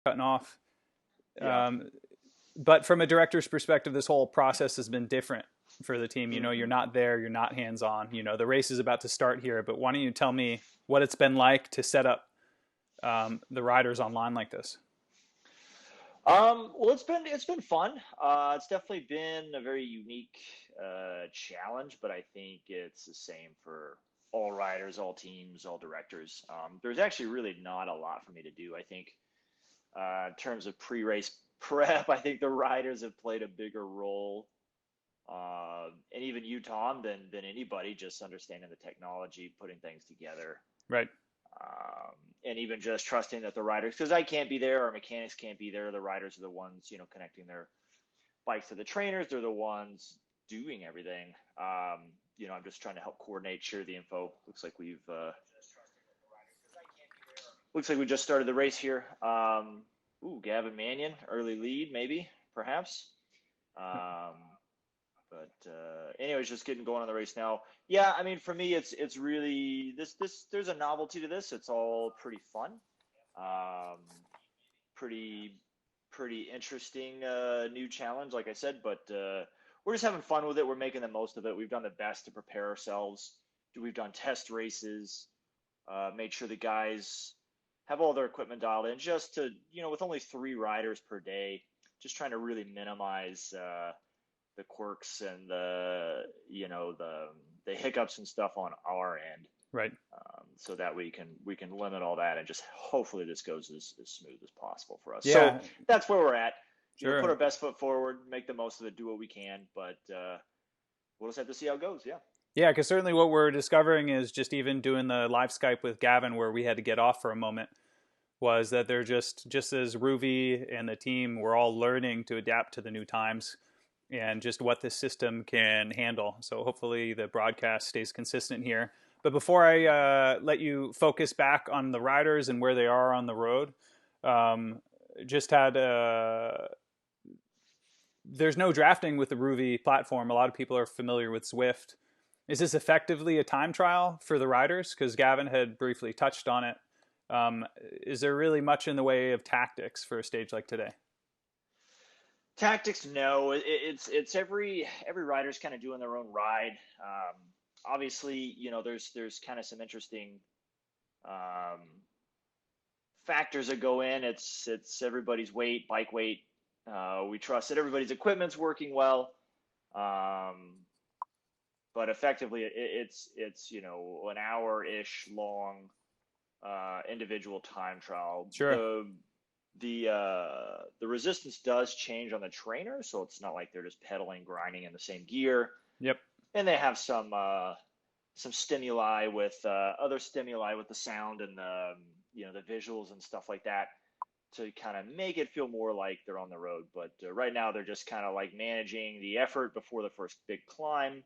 cutting off. Yeah. But from a director's perspective, this whole process has been different for the team. You know, you're hmm not there, you're not hands on. You know, the race is about to start here, but why don't you tell me what it's been like to set up the riders online like this? Well, it's been fun. It's definitely been a very unique challenge, but I think it's the same for all riders, all teams, all directors. There's actually really not a lot for me to do. I think in terms of pre-race prep, I think the riders have played a bigger role, and even you, Tom, than anybody. Just understanding the technology, putting things together, Right. and even just trusting that the riders, because I can't be there, our mechanics can't be there. The riders are the ones, connecting their bikes to the trainers. They're the ones doing everything. I'm just trying to help coordinate, share the info. Looks like we just started the race here. Gavin Mannion, early lead, maybe, perhaps. Um, but anyways, just getting going on the race now. Yeah, I mean, for me, it's really this. There's a novelty to this. It's all pretty fun, um, pretty pretty interesting new challenge, like I said. But we're just having fun with it. We're making the most of it. We've done the best to prepare ourselves. We've done test races, made sure the guys have all their equipment dialed in, just to with only 3 riders per day, just trying to really minimize the quirks and the hiccups and stuff on our end, Right. so that we can limit all that and just hopefully this goes as smooth as possible for us. So Yeah, that's where we're at. Put sure. our best foot forward, make the most of it, do what we can, but we'll just have to see how it goes. Yeah. Yeah, because certainly what we're discovering is just even doing the live Skype with Gavin, where we had to get off for a moment, was that they're just as Ruvi and the team, we're all learning to adapt to the new times and just what this system can handle. So hopefully the broadcast stays consistent here. But before I let you focus back on the riders and where they are on the road, um, just had there's no drafting with the Ruvi platform. A lot of people are familiar with Zwift. Is this effectively a time trial for the riders? Because Gavin had briefly touched on it. Is there really much in the way of tactics for a stage like today? Tactics, no. It's every rider's kind of doing their own ride. Obviously, there's kind of some interesting um, factors that go in. It's everybody's weight, bike weight. We trust that everybody's equipment's working well, um, but effectively, it's an hour ish long individual time trial. Sure. The resistance does change on the trainer, so it's not like they're just pedaling, grinding in the same gear, Yep. and they have some stimuli with other stimuli with the sound and the visuals and stuff like that to kind of make it feel more like they're on the road. But right now they're just kind of like managing the effort before the first big climb,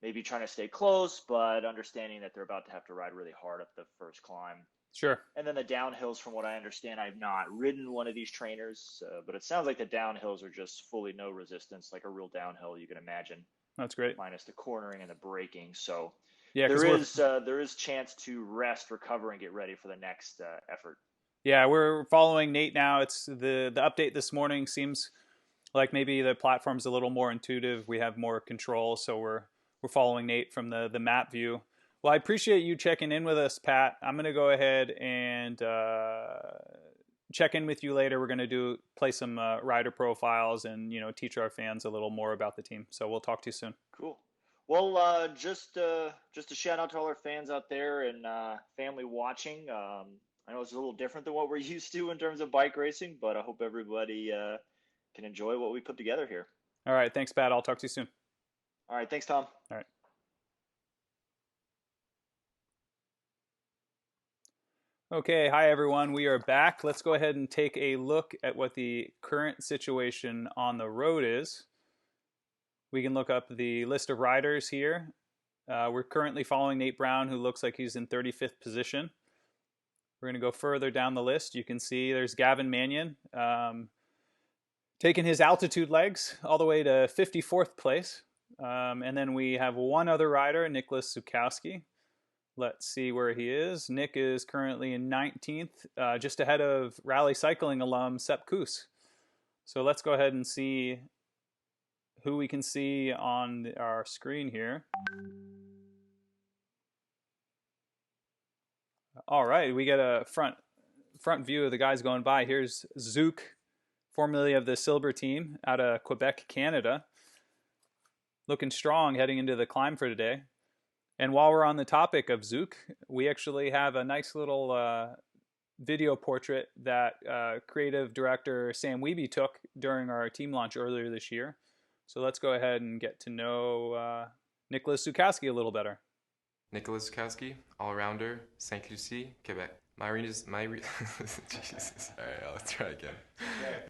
maybe trying to stay close, but understanding that they're about to have to ride really hard up the first climb. Sure. And then the downhills, from what I understand, I've not ridden one of these trainers, but it sounds like the downhills are just fully no resistance, like a real downhill you can imagine, That's great. minus the cornering and the braking. So Yeah, because there we're is uh, there is chance to rest, recover, and get ready for the next effort. yeah we're following Nate now. It's the update this morning seems like maybe the platform's a little more intuitive. We have more control, so we're following Nate from the map view. Well, I appreciate you checking in with us, Pat. I'm gonna go ahead and check in with you later. We're gonna do play some rider profiles and teach our fans a little more about the team. So we'll talk to you soon. Cool. Well, just a shout out to all our fans out there and family watching. I know it's a little different than what we're used to in terms of bike racing, but I hope everybody can enjoy what we put together here. All right, thanks, Pat. I'll talk to you soon. All right, thanks, Tom. All right. Okay, hi everyone. We are back. Let's go ahead and take a look at what the current situation on the road is. We can look up the list of riders here. We're currently following Nate Brown, who looks like he's in 35th position. We're going to go further down the list. You can see there's Gavin Mannion, taking his altitude legs all the way to 54th place. And then we have one other rider, Nicholas Zukowski. Let's see where he is. Nick is currently in 19th, just ahead of rally cycling alum Sepp Kuss. So let's go ahead and see who we can see on our screen here. All right, we get a front view of the guys going by. Here's Zook, formerly of the Silver team out of Quebec, Canada. Looking strong heading into the climb for today. And while we're on the topic of Zook, we actually have a nice little video portrait that creative director Sam Wiebe took during our team launch earlier this year. So let's go ahead and get to know Nicholas Zukowski a little better. Nicholas Zukowski, all-rounder, Saint-Lucie, Quebec. Jesus. All right, let's try again.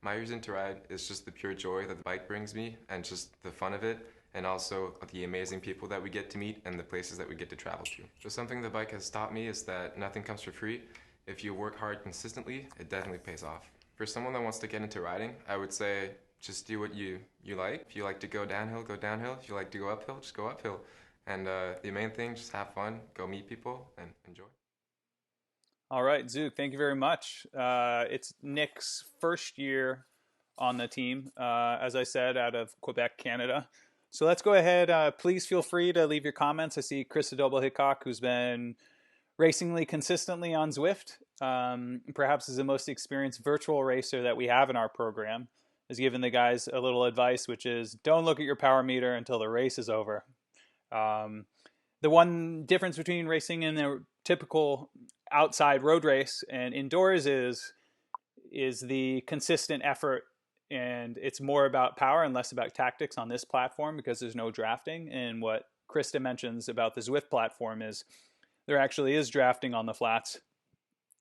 My reason to ride is just the pure joy that the bike brings me and just the fun of it, and also the amazing people that we get to meet and the places that we get to travel to. So something the bike has taught me is that nothing comes for free. If you work hard consistently, it definitely pays off. For someone that wants to get into riding, I would say just do what you like. If you like to go downhill, go downhill. If you like to go uphill, just go uphill. And the main thing, just have fun, go meet people, and enjoy. All right, Zook, thank you very much. It's Nick's first year on the team, as I said, out of Quebec, Canada. So let's go ahead. Please feel free to leave your comments. I see Chris Adobo Hickok, who's been racingly consistently on Zwift, perhaps is the most experienced virtual racer that we have in our program, has given the guys a little advice, which is don't look at your power meter until the race is over. The one difference between racing in a typical outside road race and indoors is the consistent effort, and it's more about power and less about tactics on this platform because there's no drafting. And what Krista mentions about the Zwift platform is there actually is drafting on the flats,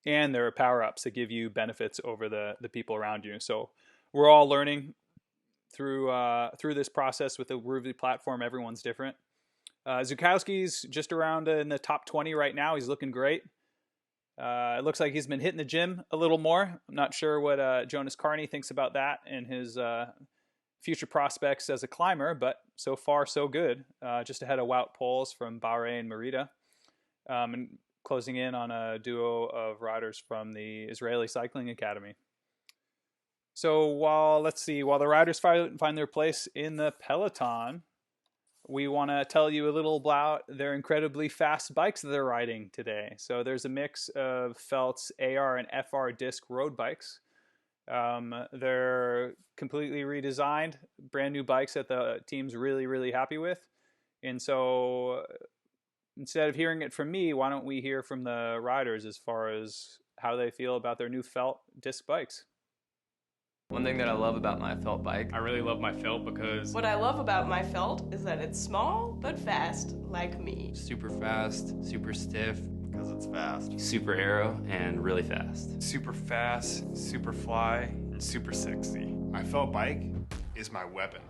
and there are power-ups that give you benefits over the people around you. So we're all learning through this process with the Ruby platform. Everyone's different. Zukowski's just around in the top 20 right now. He's looking great. It looks like he's been hitting the gym a little more. I'm not sure what Jonas Carney thinks about that and his future prospects as a climber, but so far so good. Just ahead of Wout Poels from Bahrain and Merida, and closing in on a duo of riders from the Israeli Cycling Academy. So while the riders find their place in the peloton, we want to tell you a little about their incredibly fast bikes that they're riding today. So there's a mix of Felt's AR and FR disc road bikes. They're completely redesigned, brand new bikes that the team's really, really happy with. And so instead of hearing it from me, why don't we hear from the riders as far as how they feel about their new Felt disc bikes? One thing that I love about my Felt bike, I really love my Felt because what I love about my Felt is that it's small but fast, like me. super fast, super stiff, because it's fast. super aero, and really fast. Super fast, super fly, and super sexy. My Felt bike is my weapon.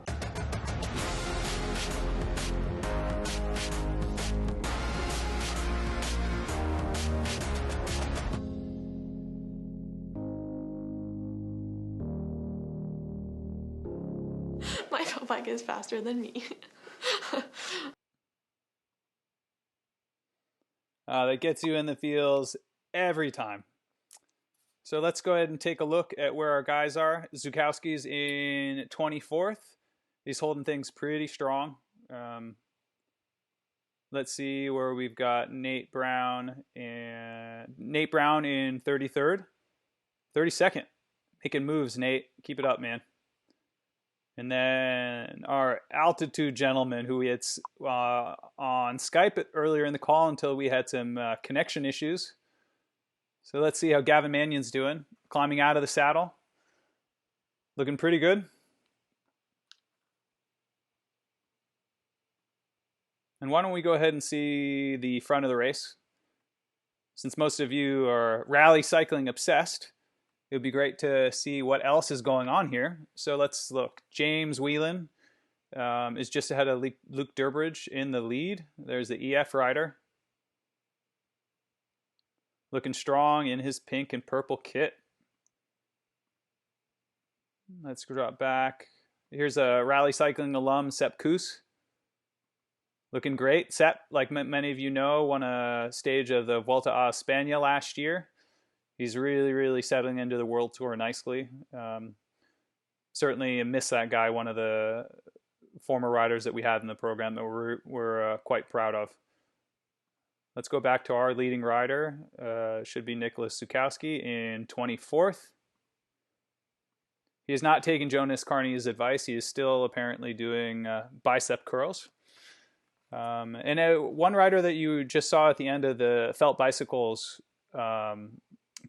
My Felt bike is faster than me. That gets you in the feels every time. So let's go ahead and take a look at where our guys are. Zukowski's in 24th. He's holding things pretty strong. Let's see where we've got Nate Brown in 33rd. 32nd. Making moves, Nate. Keep it up, man. And then our altitude gentleman, who we had on Skype earlier in the call until we had some connection issues. So let's see how Gavin Mannion's doing. Climbing out of the saddle. Looking pretty good. And why don't we go ahead and see the front of the race? Since most of you are rally cycling obsessed, it would be great to see what else is going on here. So let's look. James Whelan is just ahead of Luke Durbridge in the lead. There's the EF rider. Looking strong in his pink and purple kit. Let's drop back. Here's a rally cycling alum, Sepp Kuss. Looking great. Sepp, like many of you know, won a stage of the Vuelta a España last year. He's really, really settling into the World Tour nicely. Certainly miss that guy, one of the former riders that we had in the program that we're quite proud of. Let's go back to our leading rider. Should be Nicholas Zukowski in 24th. He has not taken Jonas Carney's advice. He is still apparently doing bicep curls. And one rider that you just saw at the end of the Felt Bicycles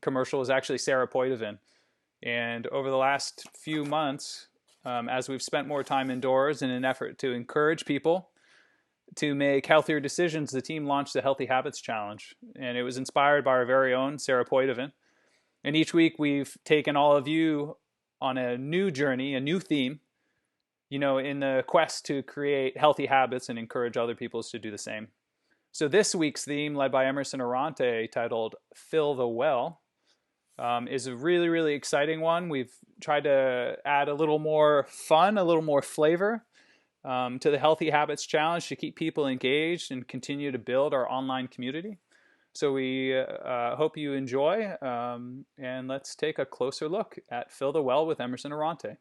commercial is actually Sarah Poitevin. And over the last few months, as we've spent more time indoors in an effort to encourage people to make healthier decisions, the team launched the Healthy Habits Challenge. And it was inspired by our very own Sarah Poitevin. And each week we've taken all of you on a new journey, a new theme, you know, in the quest to create healthy habits and encourage other people to do the same. So this week's theme, led by Emerson Arante, titled Fill the Well, is a really, really exciting one. We've tried to add a little more fun, a little more flavor to the Healthy Habits Challenge to keep people engaged and continue to build our online community. So we hope you enjoy, and let's take a closer look at Fill the Well with Emerson Arante.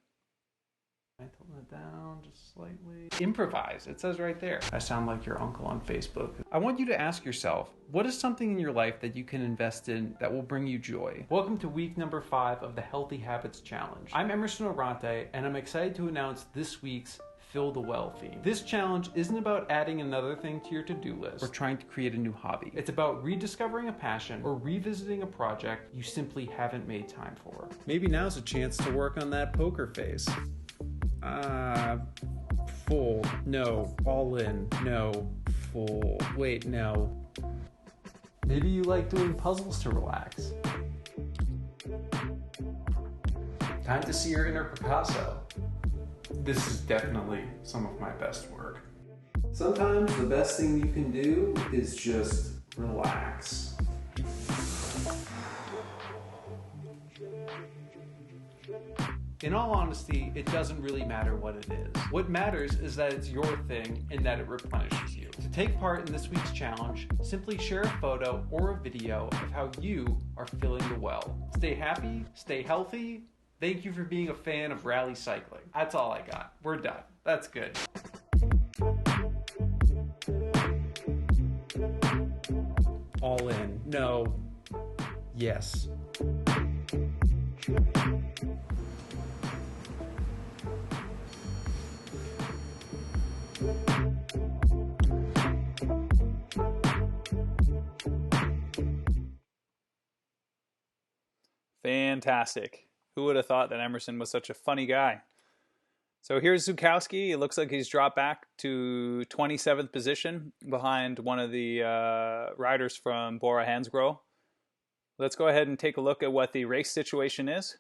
I tone it down just slightly. Improvise. It says right there. I sound like your uncle on Facebook. I want you to ask yourself, what is something in your life that you can invest in that will bring you joy? Welcome to week number 5 of the Healthy Habits Challenge. I'm Emerson Arante, and I'm excited to announce this week's Fill the Well theme. This challenge isn't about adding another thing to your to-do list or trying to create a new hobby. It's about rediscovering a passion or revisiting a project you simply haven't made time for. Maybe now's a chance to work on that poker face. Full. No. All in. No. Full. Wait, no. Maybe you like doing puzzles to relax. Time to see your inner Picasso. This is definitely some of my best work. Sometimes the best thing you can do is just relax. In all honesty, it doesn't really matter what it is. What matters is that it's your thing and that it replenishes you. To take part in this week's challenge, simply share a photo or a video of how you are filling the well. Stay happy, stay healthy. Thank you for being a fan of rally cycling. That's all I got. We're done. That's good. All in. No. Yes. Fantastic. Who would have thought that Emerson was such a funny guy? So here's Zukowski. It looks like he's dropped back to 27th position behind one of the riders from Bora Hansgrohe. Let's go ahead and take a look at what the race situation is.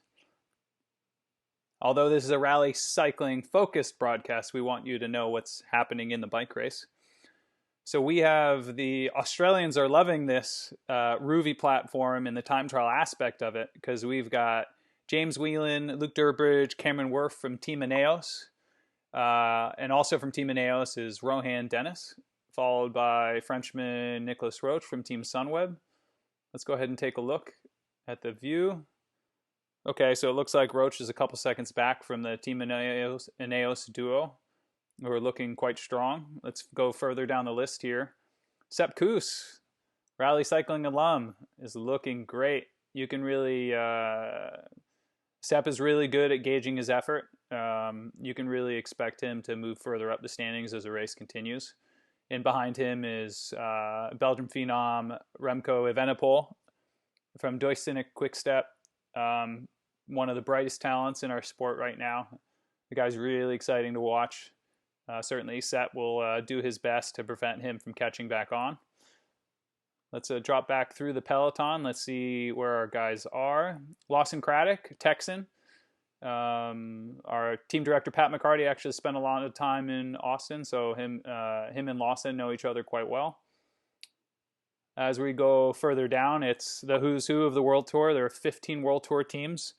Although this is a rally cycling focused broadcast, we want you to know what's happening in the bike race. So we have the Australians are loving this Rouvy platform and the time trial aspect of it, because we've got James Whelan, Luke Durbridge, Cameron Worth from Team Ineos. And also from Team Ineos is Rohan Dennis, followed by Frenchman Nicolas Roche from Team Sunweb. Let's go ahead and take a look at the view. Okay, so it looks like Roche is a couple seconds back from the Team Ineos duo, who are looking quite strong. Let's go further down the list here. Sepp Kuss, rally cycling alum, is looking great. You can really... Sepp is really good at gauging his effort. You can really expect him to move further up the standings as the race continues. And behind him is Belgian phenom Remco Evenepoel from Duisburg Quick-Step. One of the brightest talents in our sport right now. The guy's really exciting to watch. Certainly Sepp will do his best to prevent him from catching back on. Let's drop back through the peloton. Let's see where our guys are. Lawson Craddock, Texan. Our team director, Pat McCarty, actually spent a lot of time in Austin, so him and Lawson know each other quite well. As we go further down, it's the who's who of the World Tour. There are 15 World Tour teams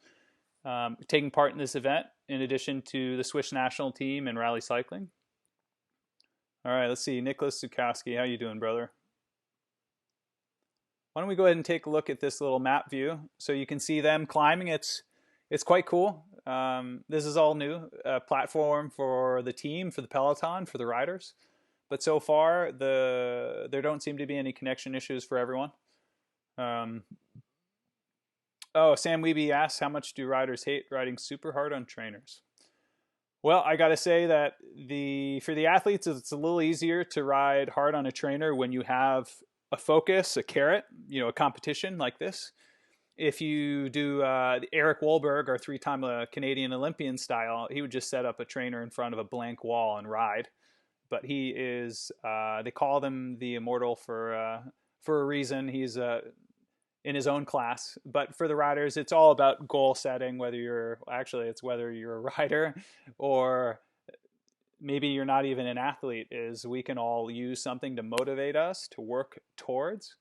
taking part in this event, in addition to the Swiss national team and rally cycling. All right, let's see. Nicholas Zukowski, how you doing, brother? Why don't we go ahead and take a look at this little map view so you can see them climbing. It's quite cool. This is all new, platform for the team, for the peloton, for the riders. But so far, there don't seem to be any connection issues for everyone. Sam Weeby asks, how much do riders hate riding super hard on trainers? Well, I got to say that for the athletes, it's a little easier to ride hard on a trainer when you have a focus, a carrot, a competition like this. If you do Eric Wahlberg, our 3-time Canadian Olympian style, he would just set up a trainer in front of a blank wall and ride. But he is, they call him the immortal for a reason. He's in his own class. But for the riders, it's all about goal setting, whether you're a rider or maybe you're not even an athlete, is we can all use something to motivate us to work towards.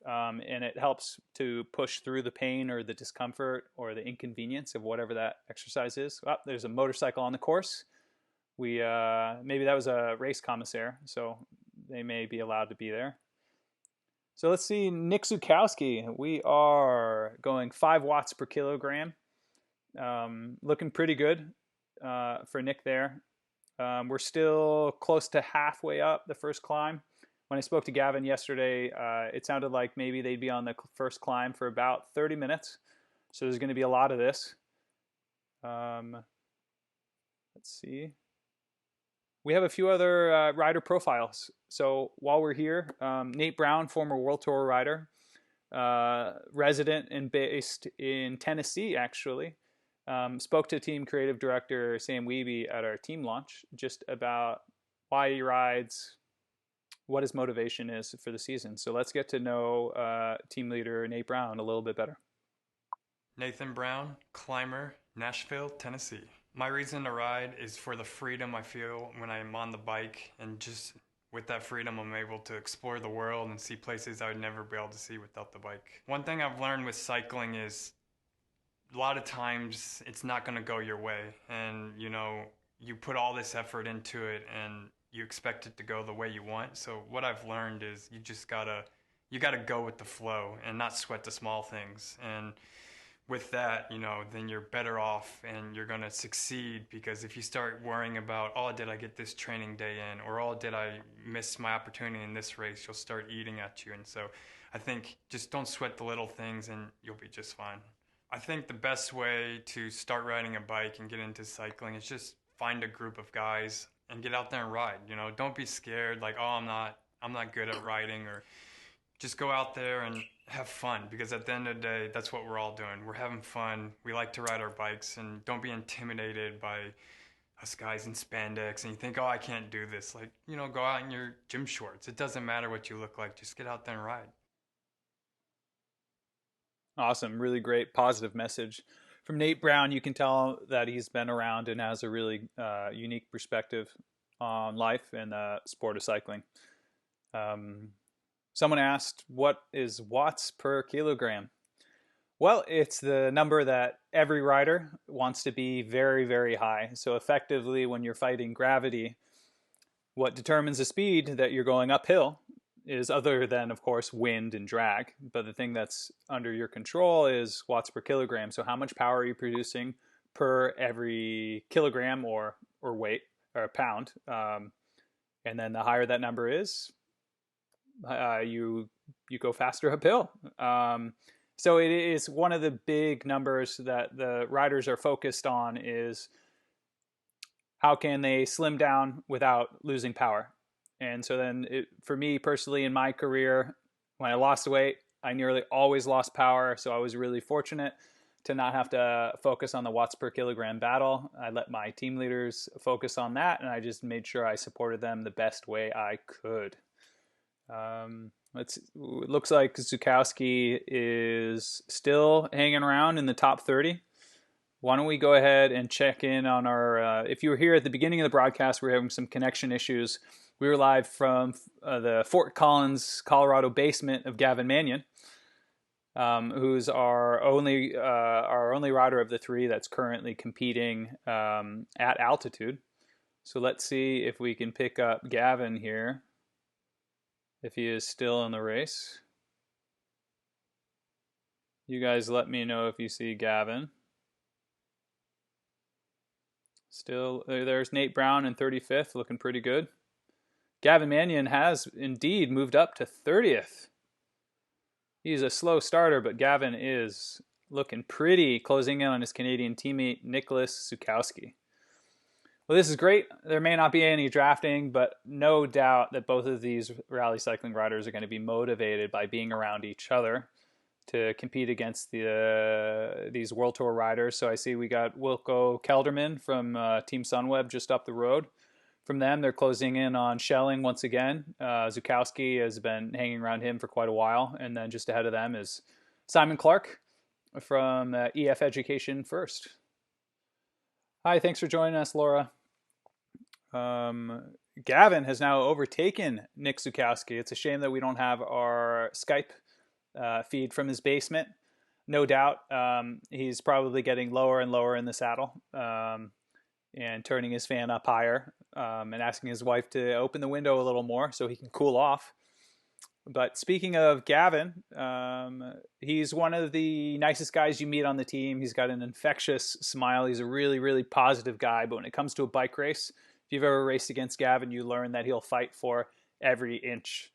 And it helps to push through the pain or the discomfort or the inconvenience of whatever that exercise is. Oh, there's a motorcycle on the course. Maybe that was a race commissaire, so they may be allowed to be there. So let's see, Nick Zukowski. We are going 5 watts per kilogram. Looking pretty good for Nick there. We're still close to halfway up the first climb. When I spoke to Gavin yesterday, it sounded like maybe they'd be on the first climb for about 30 minutes. So there's going to be a lot of this. Let's see. We have a few other rider profiles. So while we're here, Nate Brown, former World Tour rider, resident and based in Tennessee, actually, spoke to team creative director Sam Weeby at our team launch just about why he rides, what his motivation is for the season. So let's get to know team leader Nate Brown a little bit better. Nathan Brown, climber, Nashville, Tennessee. My reason to ride is for the freedom I feel when I'm on the bike, and just with that freedom I'm able to explore the world and see places I would never be able to see without the bike. One thing I've learned with cycling is a lot of times it's not going to go your way, and you put all this effort into it and you expect it to go the way you want. So what I've learned is you gotta go with the flow and not sweat the small things. And with that, then you're better off and you're gonna succeed, because if you start worrying about, oh, did I get this training day in, or oh, did I miss my opportunity in this race, you'll start eating at you. And so I think just don't sweat the little things and you'll be just fine. I think the best way to start riding a bike and get into cycling is just find a group of guys and get out there and ride. Don't be scared like, oh, I'm not good at riding, or just go out there and have fun, because at the end of the day, that's what we're all doing. We're having fun. We like to ride our bikes, and don't be intimidated by us guys in spandex and you think, oh, I can't do this. Like, go out in your gym shorts. It doesn't matter what you look like. Just get out there and ride. Awesome. Really great positive message. From Nate Brown, you can tell that he's been around and has a really unique perspective on life and the sport of cycling. Someone asked, what is watts per kilogram? Well, it's the number that every rider wants to be very, very high. So effectively, when you're fighting gravity, what determines the speed that you're going uphill is, other than, of course, wind and drag. But the thing that's under your control is watts per kilogram. So how much power are you producing per every kilogram or weight or pound? And then the higher that number is, you go faster uphill. So it is one of the big numbers that the riders are focused on, is how can they slim down without losing power. And so then for me personally in my career, when I lost weight, I nearly always lost power. So I was really fortunate to not have to focus on the watts per kilogram battle. I let my team leaders focus on that, and I just made sure I supported them the best way I could. It looks like Zukowski is still hanging around in the top 30. Why don't we go ahead and check in on our, if you were here at the beginning of the broadcast, we were having some connection issues. We were live from the Fort Collins, Colorado basement of Gavin Mannion, who's our only rider of the 3 that's currently competing at altitude. So let's see if we can pick up Gavin here, if he is still in the race. You guys let me know if you see Gavin. Still, there's Nate Brown in 35th, looking pretty good. Gavin Mannion has indeed moved up to 30th. He's a slow starter, but Gavin is looking pretty, closing in on his Canadian teammate, Nicholas Zukowski. Well, this is great. There may not be any drafting, but no doubt that both of these rally cycling riders are going to be motivated by being around each other to compete against these World Tour riders. So I see we got Wilco Kelderman from Team Sunweb just up the road. From them, they're closing in on Schelling once again. Zukowski has been hanging around him for quite a while. And then just ahead of them is Simon Clark from EF Education First. Hi, thanks for joining us, Laura. Gavin has now overtaken Nick Zukowski. It's a shame that we don't have our Skype feed from his basement. No doubt he's probably getting lower and lower in the saddle and turning his fan up higher and asking his wife to open the window a little more so he can cool off. But speaking of Gavin, he's one of the nicest guys you meet on the team. He's got an infectious smile. He's a really, really positive guy. But when it comes to a bike race, if you've ever raced against Gavin, you learn that he'll fight for every inch.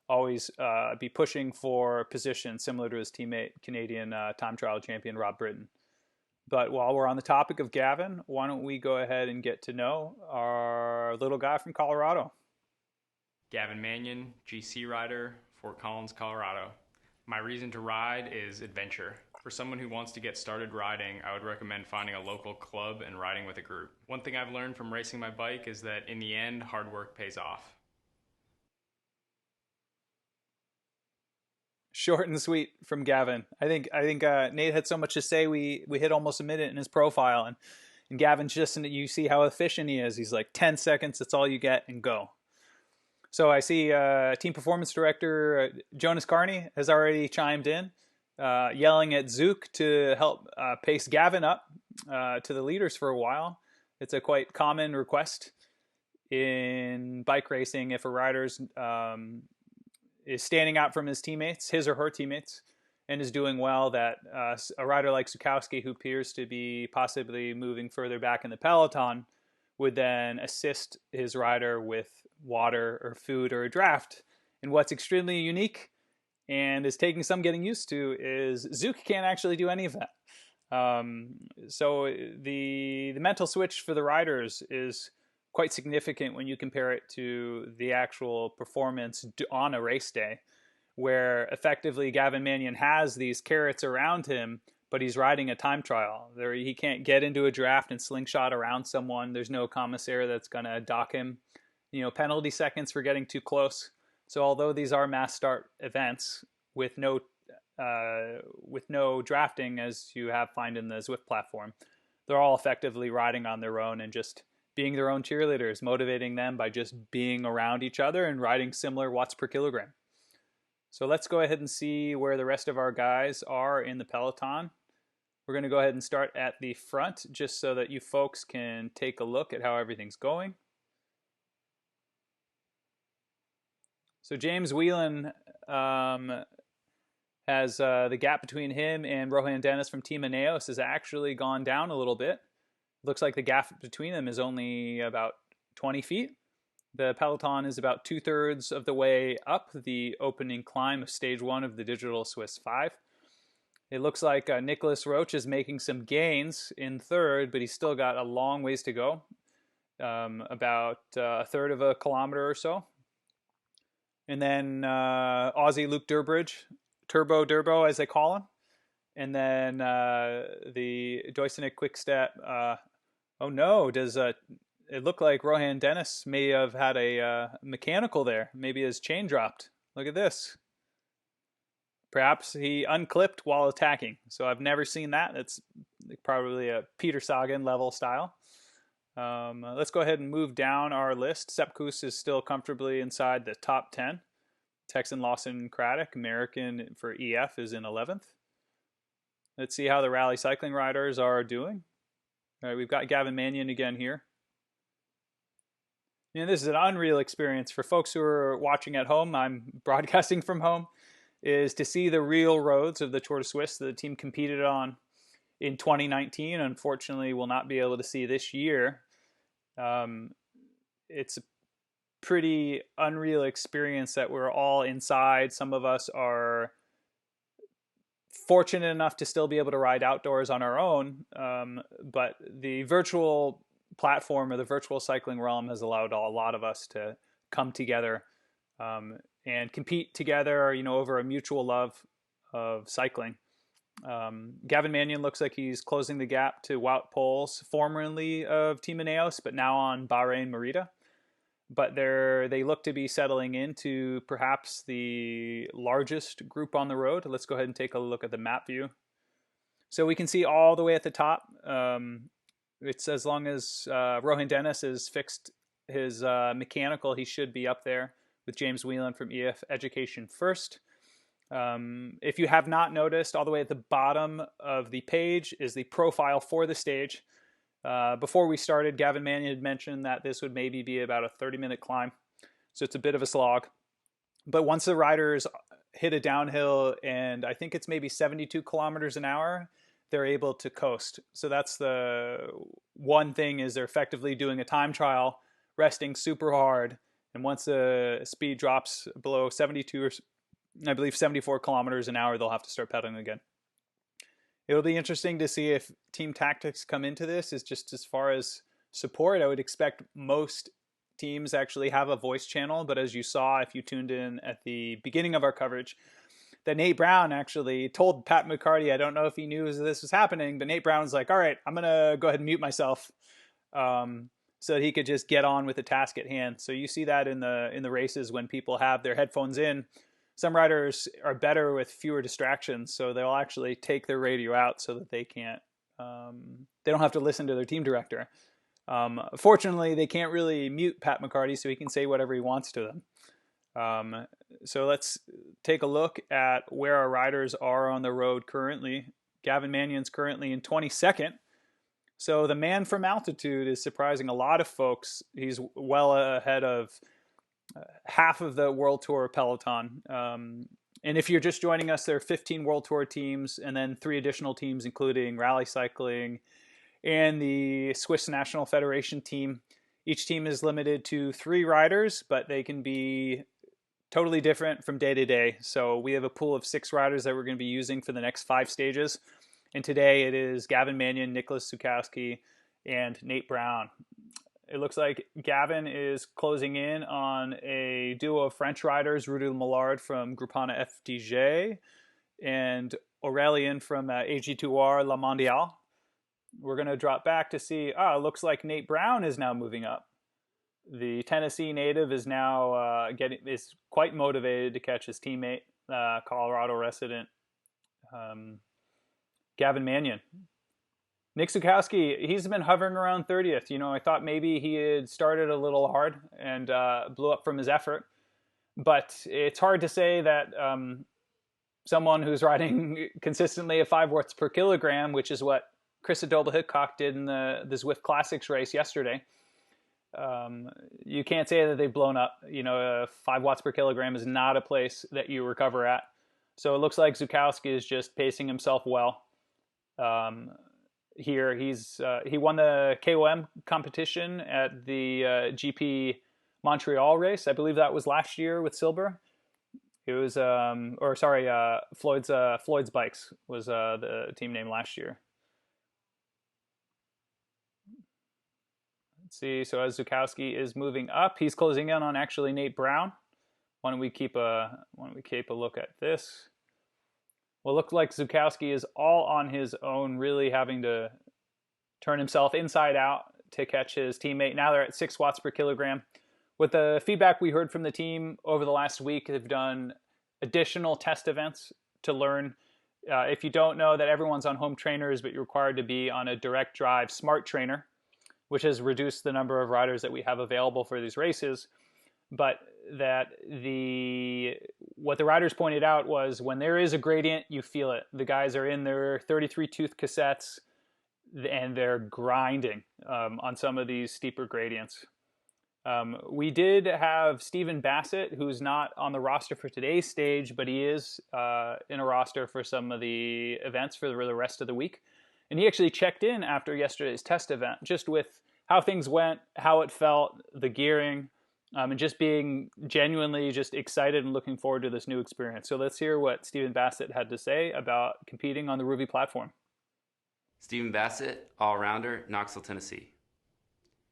Always be pushing for position, similar to his teammate, Canadian time trial champion Rob Britton. But while we're on the topic of Gavin, why don't we go ahead and get to know our little guy from Colorado. Gavin Mannion, GC rider, Fort Collins, Colorado. My reason to ride is adventure. For someone who wants to get started riding, I would recommend finding a local club and riding with a group. One thing I've learned from racing my bike is that in the end, hard work pays off. Short and sweet from Gavin. I think Nate had so much to say. We hit almost a minute in his profile, and Gavin's just, you see how efficient he is. He's like 10 seconds. That's all you get, and go. So I see team performance director Jonas Carney has already chimed in, yelling at Zook to help pace Gavin up to the leaders for a while. It's a quite common request in bike racing if a rider's is standing out from his teammates, his or her teammates, and is doing well, that a rider like Zukowski, who appears to be possibly moving further back in the peloton, would then assist his rider with water or food or a draft. And what's extremely unique and is taking some getting used to is Zook can't actually do any of that. So the mental switch for the riders is quite significant when you compare it to the actual performance on a race day, where effectively Gavin Mannion has these carrots around him, but he's riding a time trial. He can't get into a draft and slingshot around someone. There's no commissaire that's going to dock him, penalty seconds for getting too close. So although these are mass start events with no drafting, as you find in the Zwift platform, they're all effectively riding on their own and just being their own cheerleaders, motivating them by just being around each other and riding similar watts per kilogram. So let's go ahead and see where the rest of our guys are in the peloton. We're going to go ahead and start at the front just so that you folks can take a look at how everything's going. So James Whelan has the gap between him and Rohan Dennis from Team Ineos has actually gone down a little bit. Looks like the gap between them is only about 20 feet. The peloton is about 2/3 of the way up the opening climb of stage 1 of the Digital Swiss 5. It looks like Nicholas Roach is making some gains in third, but he's still got a long ways to go, about a third of a kilometer or so. And then Aussie Luke Durbridge, Turbo Durbo as they call him. And then the Doisonic Quickstep. Oh no, does it look like Rohan Dennis may have had a mechanical there? Maybe his chain dropped. Look at this. Perhaps he unclipped while attacking. So I've never seen that. It's probably a Peter Sagan level style. Let's go ahead and move down our list. Sepp Kuss is still comfortably inside the top 10. Texan Lawson Craddock, American for EF, is in 11th. Let's see how the rally cycling riders are doing. All right, we've got Gavin Mannion again here. This is an unreal experience for folks who are watching at home. I'm broadcasting from home. Is to see the real roads of the Tour de Suisse that the team competed on in 2019. Unfortunately, will not be able to see this year. It's a pretty unreal experience that we're all inside. Some of us are fortunate enough to still be able to ride outdoors on our own, but the virtual platform or the virtual cycling realm has allowed a lot of us to come together and compete together, over a mutual love of cycling. Gavin Mannion looks like he's closing the gap to Wout Poels, formerly of Team Ineos, but now on Bahrain Merida. But they look to be settling into perhaps the largest group on the road. Let's go ahead and take a look at the map view. So we can see all the way at the top. It's as long as Rohan Dennis has fixed his mechanical, he should be up there with James Whelan from EF Education First. If you have not noticed, all the way at the bottom of the page is the profile for the stage. Before we started, Gavin Mannion had mentioned that this would maybe be about a 30-minute climb. So it's a bit of a slog. But once the riders hit a downhill, and I think it's maybe 72 kilometers an hour, they're able to coast. So that's the one thing, is they're effectively doing a time trial, resting super hard. And once the speed drops below 72 or I believe 74 kilometers an hour, they'll have to start pedaling again. It'll be interesting to see if team tactics come into this. Is just as far as support, I would expect most teams actually have a voice channel. But as you saw, if you tuned in at the beginning of our coverage, that Nate Brown actually told Pat McCarty, I don't know if he knew this was happening, but Nate Brown's like, all right, I'm going to go ahead and mute myself so that he could just get on with the task at hand. So you see that in the races when people have their headphones in. Some riders are better with fewer distractions, so they'll actually take their radio out so that they don't have to listen to their team director. Fortunately, they can't really mute Pat McCarty, so he can say whatever he wants to them. So let's take a look at where our riders are on the road currently. Gavin Mannion's currently in 22nd. So the man from altitude is surprising a lot of folks. He's well ahead of half of the World Tour peloton. And if you're just joining us, there are 15 World Tour teams and then 3 additional teams, including Rally Cycling and the Swiss National Federation team. Each team is limited to 3 riders, but they can be totally different from day to day. So we have a pool of 6 riders that we're going to be using for the next 5 stages. And today it is Gavin Mannion, Nicholas Zukowski, and Nate Brown. It looks like Gavin is closing in on a duo of French riders, Rudy Millard from Groupama FDJ and Aurelien from AG2R La Mondiale. We're going to drop back to see, it looks like Nate Brown is now moving up. The Tennessee native is now is quite motivated to catch his teammate, Colorado resident Gavin Mannion. Nick Zukowski, he's been hovering around 30th. I thought maybe he had started a little hard and blew up from his effort. But it's hard to say that someone who's riding consistently at 5 watts per kilogram, which is what Chris Adobel-Hickok did in the Zwift Classics race yesterday, you can't say that they've blown up. 5 watts per kilogram is not a place that you recover at. So it looks like Zukowski is just pacing himself well. Here, he won the KOM competition at the GP Montreal race. I believe that was last year with Silber. It was, Floyd's Bikes was the team name last year. Let's see. So as Zukowski is moving up, he's closing in on actually Nate Brown. Why don't we keep a look at this? Well, it looked like Zukowski is all on his own, really having to turn himself inside out to catch his teammate. Now they're at 6 watts per kilogram. With the feedback we heard from the team over the last week, they've done additional test events to learn. If you don't know, that everyone's on home trainers, but you're required to be on a direct drive smart trainer, which has reduced the number of riders that we have available for these races. But that what the riders pointed out was when there is a gradient, you feel it. The guys are in their 33 tooth cassettes and they're grinding on some of these steeper gradients. We did have Stephen Bassett, who's not on the roster for today's stage, but he is in a roster for some of the events for the rest of the week. And he actually checked in after yesterday's test event, just with how things went, how it felt, the gearing, and just being genuinely just excited and looking forward to this new experience. So let's hear what Stephen Bassett had to say about competing on the Ruby platform. Stephen Bassett, all-rounder, Knoxville, Tennessee.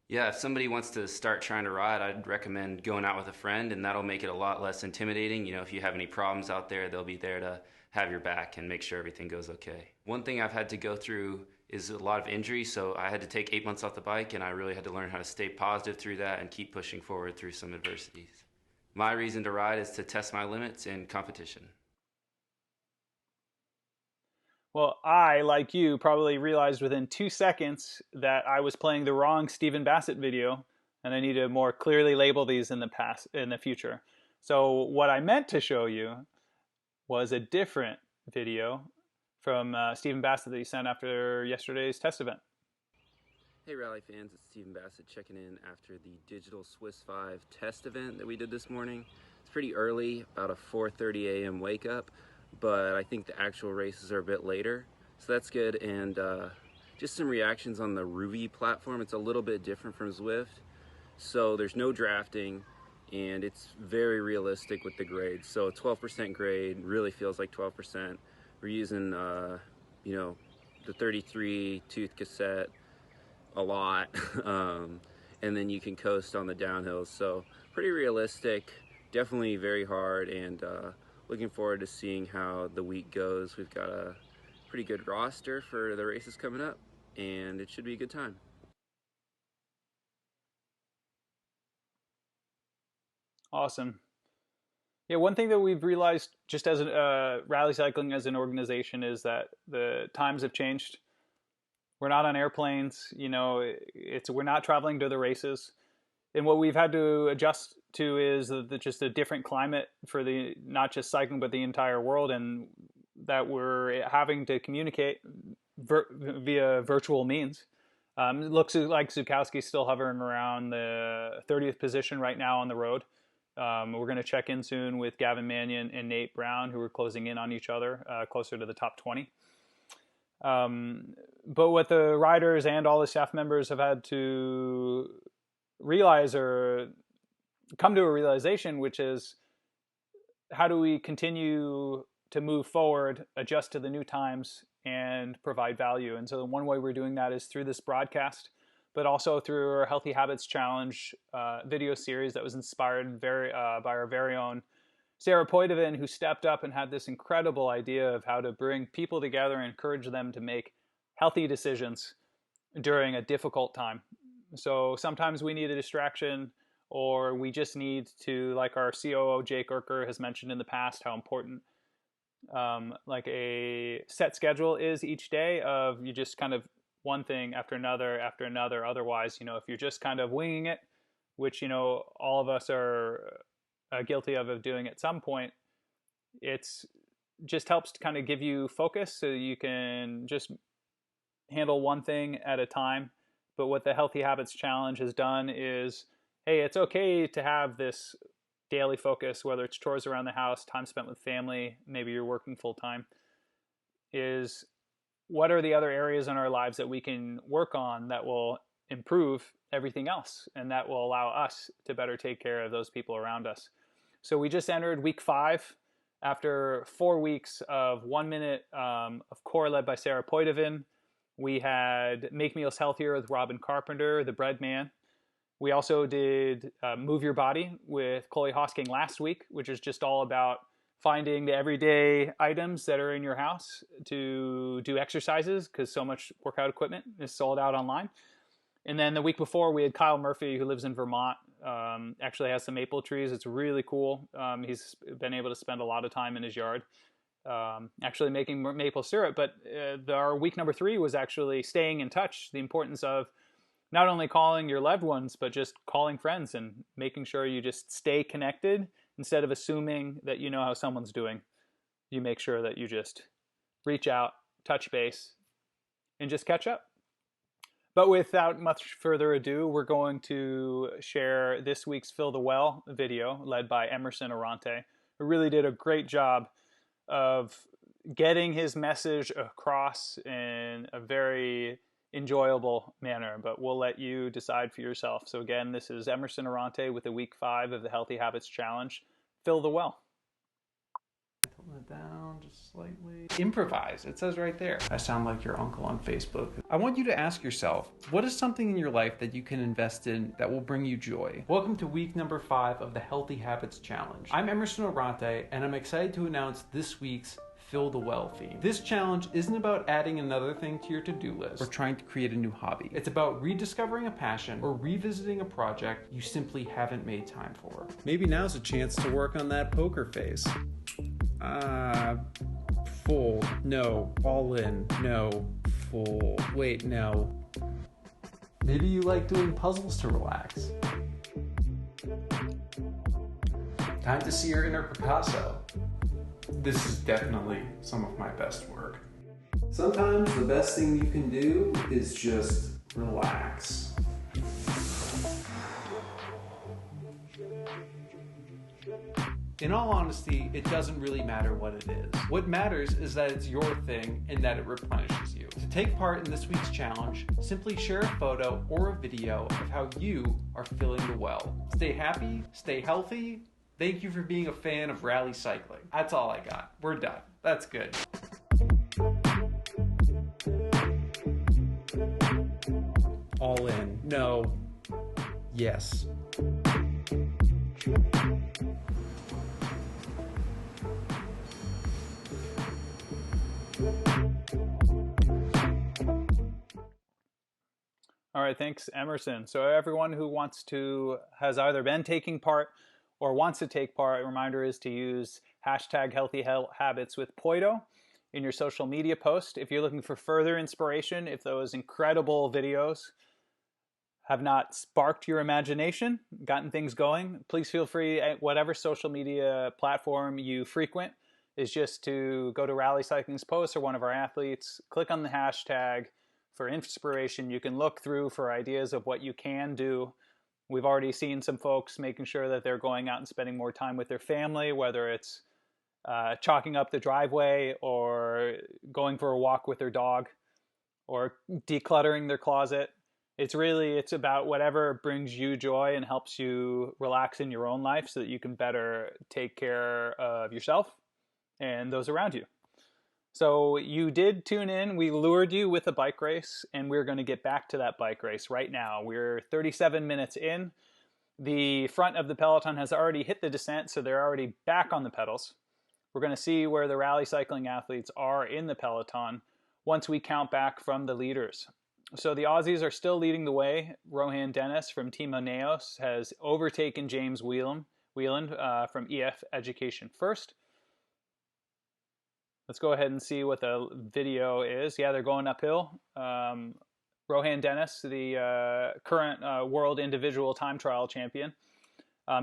Yeah, if somebody wants to start trying to ride, I'd recommend going out with a friend, and that'll make it a lot less intimidating. You know, if you have any problems out there, they'll be there to have your back and make sure everything goes okay. One thing I've had to go through is a lot of injury, so I had to take 8 months off the bike, and I really had to learn how to stay positive through that and keep pushing forward through some adversities. My reason to ride is to test my limits in competition. Well, I, like you, probably realized within 2 seconds that I was playing the wrong Stephen Bassett video, and I need to more clearly label these in the future. So what I meant to show you was a different video from Stephen Bassett that he sent after yesterday's test event. Hey Rally fans, it's Stephen Bassett checking in after the Digital Swiss 5 test event that we did this morning. It's pretty early, about a 4:30 a.m. wake up, but I think the actual races are a bit later, so that's good. And just some reactions on the Ruby platform. It's a little bit different from Zwift, so there's no drafting, and it's very realistic with the grades. So a 12% grade really feels like 12%. We're using, you know, the 33 tooth cassette a lot, and then you can coast on the downhills. So pretty realistic, definitely very hard, and looking forward to seeing how the week goes. We've got a pretty good roster for the races coming up, and it should be a good time. Awesome. Yeah, one thing that we've realized just as rally cycling as an organization is that the times have changed. We're not on airplanes, you know, we're not traveling to the races. And what we've had to adjust to is just a different climate for not just cycling, but the entire world, and that we're having to communicate via virtual means. It looks like Zukowski's still hovering around the 30th position right now on the road. We're going to check in soon with Gavin Mannion and Nate Brown, who are closing in on each other, closer to the top 20. But what the riders and all the staff members have had to realize or come to a realization, which is how do we continue to move forward, adjust to the new times, and provide value. And so the one way we're doing that is through this broadcast, but also through our Healthy Habits Challenge video series that was inspired by our very own Sarah Poitevin, who stepped up and had this incredible idea of how to bring people together and encourage them to make healthy decisions during a difficult time. So sometimes we need a distraction, or we just need to, like our COO Jake Urker has mentioned in the past, how important like a set schedule is each day of you just kind of one thing after another after another. Otherwise, you know, if you're just kind of winging it, which, you know, all of us are guilty of doing at some point, it's just helps to kind of give you focus so you can just handle one thing at a time. But what the Healthy Habits Challenge has done is, hey, it's okay to have this daily focus, whether it's chores around the house, time spent with family, maybe you're working full time, is what are the other areas in our lives that we can work on that will improve everything else and that will allow us to better take care of those people around us. So we just entered week 5 after 4 weeks of 1 minute of core led by Sarah Poitevin. We had Make Meals Healthier with Robin Carpenter, the bread man. We also did Move Your Body with Chloe Hosking last week, which is just all about finding the everyday items that are in your house to do exercises, because so much workout equipment is sold out online. And then the week before, we had Kyle Murphy, who lives in Vermont, actually has some maple trees. It's really cool. He's been able to spend a lot of time in his yard actually making maple syrup. But our week number 3 was actually staying in touch, the importance of not only calling your loved ones, but just calling friends and making sure you just stay connected instead of assuming that you know how someone's doing. You make sure that you just reach out, touch base, and just catch up. But without much further ado, we're going to share this week's Fill the Well video led by Emerson Arante, who really did a great job of getting his message across in a very enjoyable manner, but we'll let you decide for yourself. So again, this is Emerson Arante with the week 5 of the Healthy Habits Challenge. Fill the well. Tilt it down just slightly. Improvise. It says right there. I sound like your uncle on Facebook. I want you to ask yourself, what is something in your life that you can invest in that will bring you joy? Welcome to week number 5 of the Healthy Habits Challenge. I'm Emerson Arante, and I'm excited to announce this week's Fill the Well theme. This challenge isn't about adding another thing to your to-do list or trying to create a new hobby. It's about rediscovering a passion or revisiting a project you simply haven't made time for. Maybe now's a chance to work on that poker face. Full. No. All in. No. Full. Wait, no. Maybe you like doing puzzles to relax. Time to see your inner Picasso. This is definitely some of my best work. Sometimes the best thing you can do is just relax. In all honesty, it doesn't really matter what it is. What matters is that it's your thing and that it replenishes you. To take part in this week's challenge, simply share a photo or a video of how you are filling the well. Stay happy, stay healthy. Thank you for being a fan of rally cycling. That's all I got. We're done. That's good. All in. No. Yes. All right, thanks, Emerson. So everyone who has either been taking part or wants to take part, a reminder is to use hashtag Healthy Habits with Poito in your social media post. If you're looking for further inspiration, if those incredible videos have not sparked your imagination, gotten things going, please feel free at whatever social media platform you frequent is just to go to Rally Cycling's post or one of our athletes, click on the hashtag for inspiration. You can look through for ideas of what you can do. We've already seen some folks making sure that they're going out and spending more time with their family, whether it's chalking up the driveway or going for a walk with their dog or decluttering their closet. It's about whatever brings you joy and helps you relax in your own life so that you can better take care of yourself and those around you. So you did tune in. We lured you with a bike race, and we're going to get back to that bike race right now. We're 37 minutes in. The front of the peloton has already hit the descent, so they're already back on the pedals. We're going to see where the rally cycling athletes are in the peloton once we count back from the leaders. So the Aussies are still leading the way. Rohan Dennis from Team Ineos has overtaken James Whelan from EF Education First. Let's go ahead and see what the video is. Yeah, they're going uphill. Rohan Dennis, the current world individual time trial champion.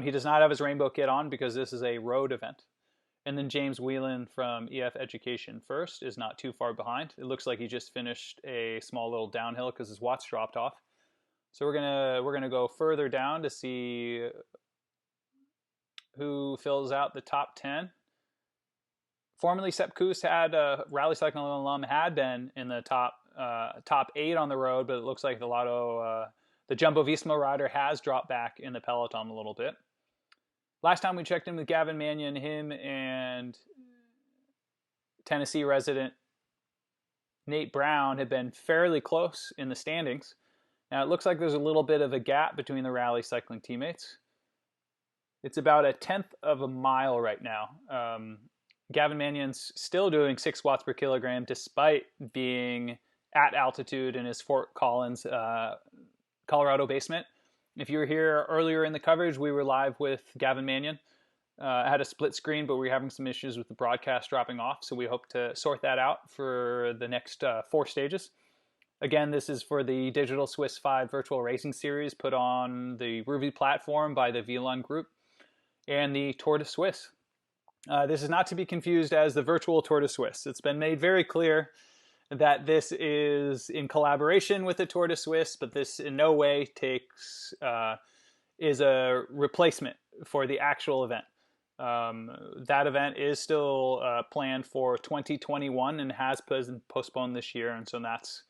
He does not have his rainbow kit on because this is a road event. And then James Whelan from EF Education First is not too far behind. It looks like he just finished a small little downhill because his watts dropped off. So we're gonna go further down to see who fills out the top 10. Formerly, Sepp Kuss had Rally Cycling alum, had been in the top 8 on the road, but it looks like the Jumbo Visma rider has dropped back in the peloton a little bit. Last time we checked in with Gavin Mannion, him and Tennessee resident Nate Brown had been fairly close in the standings. Now it looks like there's a little bit of a gap between the Rally Cycling teammates. It's about a 1/10 of a mile right now. Gavin Mannion's still doing 6 watts per kilogram despite being at altitude in his Fort Collins, Colorado basement. If you were here earlier in the coverage, we were live with Gavin Mannion. I had a split screen, but we were having some issues with the broadcast dropping off, so we hope to sort that out for the next 4 stages. Again, this is for the Digital Swiss 5 Virtual Racing Series put on the Ruby platform by the VLUN Group and the Tour de Suisse. This is not to be confused as the virtual Tour de Suisse. It's been made very clear that this is in collaboration with the Tour de Suisse, but this in no way is a replacement for the actual event. That event is still planned for 2021 and has been postponed this year, and so that's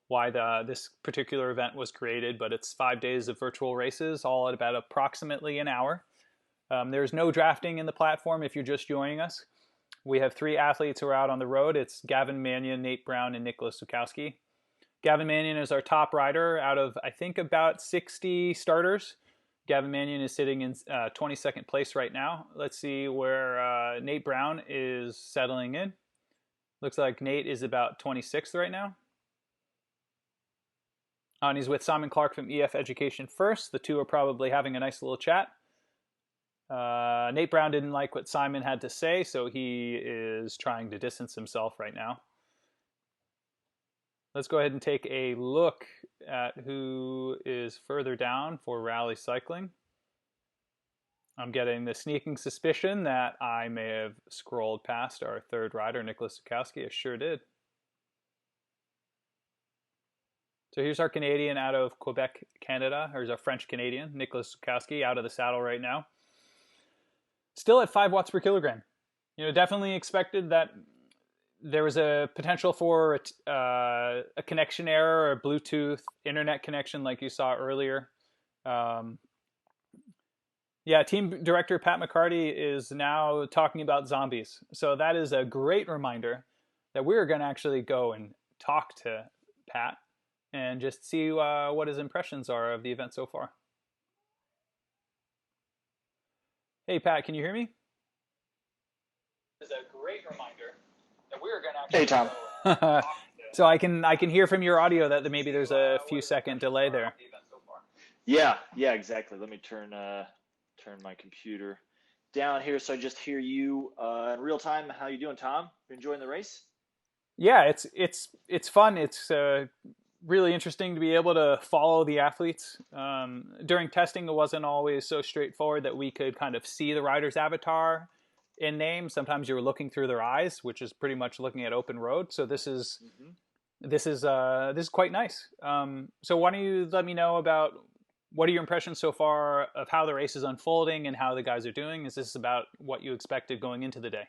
why this particular event was created. But it's 5 days of virtual races, all at about approximately an hour. There's no drafting in the platform if you're just joining us. We have 3 athletes who are out on the road. It's Gavin, Mannion, Nate Brown, and Nicholas Zukowski. Gavin Mannion is our top rider out of, I think, about 60 starters. Gavin Mannion is sitting in 22nd place right now. Let's see where Nate Brown is settling in. Looks like Nate is about 26th right now. And he's with Simon Clark from EF Education First. The two are probably having a nice little chat. Nate Brown didn't like what Simon had to say, so he is trying to distance himself right now. Let's go ahead and take a look at who is further down for rally cycling. I'm getting the sneaking suspicion that I may have scrolled past our third rider, Nicholas Zukowski. I sure did. So here's our Canadian out of Quebec, Canada. Here's our French Canadian, Nicholas Zukowski, out of the saddle right now. Still at 5 watts per kilogram. Definitely expected that there was a potential for a connection error or a Bluetooth internet connection like you saw earlier. Team director Pat McCarty is now talking about zombies. So that is a great reminder that we're going to actually go and talk to Pat and just see what his impressions are of the event so far. Hey, Pat, can you hear me? It's a great reminder that we're going to actually... Hey, Tom. So I can hear from your audio that maybe there's a few second delay there. Yeah, exactly. Let me turn my computer down here so I just hear you in real time. How you doing, Tom? You enjoying the race? Yeah, it's fun. It's really interesting to be able to follow the athletes. During testing, it wasn't always so straightforward that we could kind of see the rider's avatar in name. Sometimes you were looking through their eyes, which is pretty much looking at open road. So this is quite nice. So why don't you let me know about what are your impressions so far of how the race is unfolding and how the guys are doing? Is this about what you expected going into the day?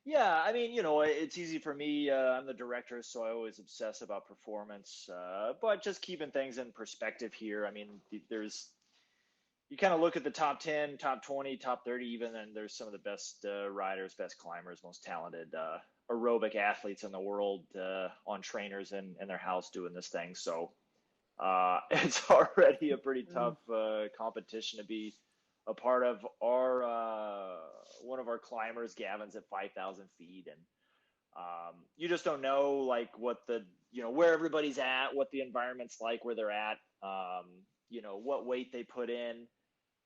Yeah, I mean, it's easy for me. I'm the director, so I always obsess about performance. But just keeping things in perspective here, I mean, you kind of look at the top 10, top 20, top 30 even, and there's some of the best riders, best climbers, most talented aerobic athletes in the world on trainers in their house doing this thing. So it's already a pretty tough competition to be a part of. One of our climbers, Gavin's at 5,000 feet, and you just don't know like what where everybody's at, what the environment's like, where they're at, what weight they put in,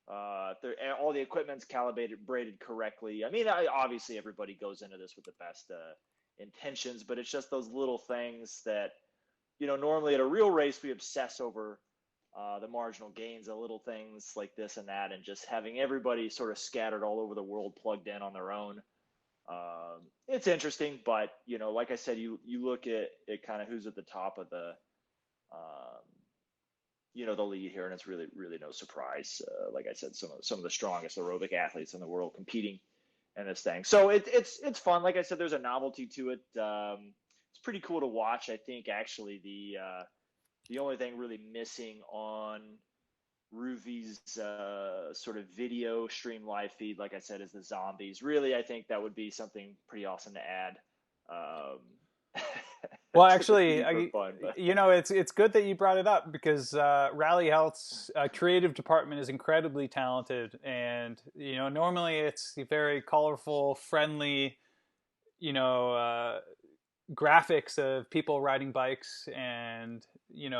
all the equipment's calibrated correctly. I mean, obviously everybody goes into this with the best intentions, but it's just those little things that normally at a real race we obsess over. The marginal gains, the little things like this and that, and just having everybody sort of scattered all over the world, plugged in on their own. It's interesting, but like I said, you look at kind of who's at the top of the the lead here, and it's really no surprise. Like I said, some of the strongest aerobic athletes in the world competing in this thing. So it's fun. Like I said, there's a novelty to it. It's pretty cool to watch. I think actually the only thing really missing on Ruvy's sort of video stream live feed, like I said, is the zombies. Really, I think that would be something pretty awesome to add. Well, actually, it's good that you brought it up because Rally Health's creative department is incredibly talented, and normally it's very colorful, friendly, graphics of people riding bikes and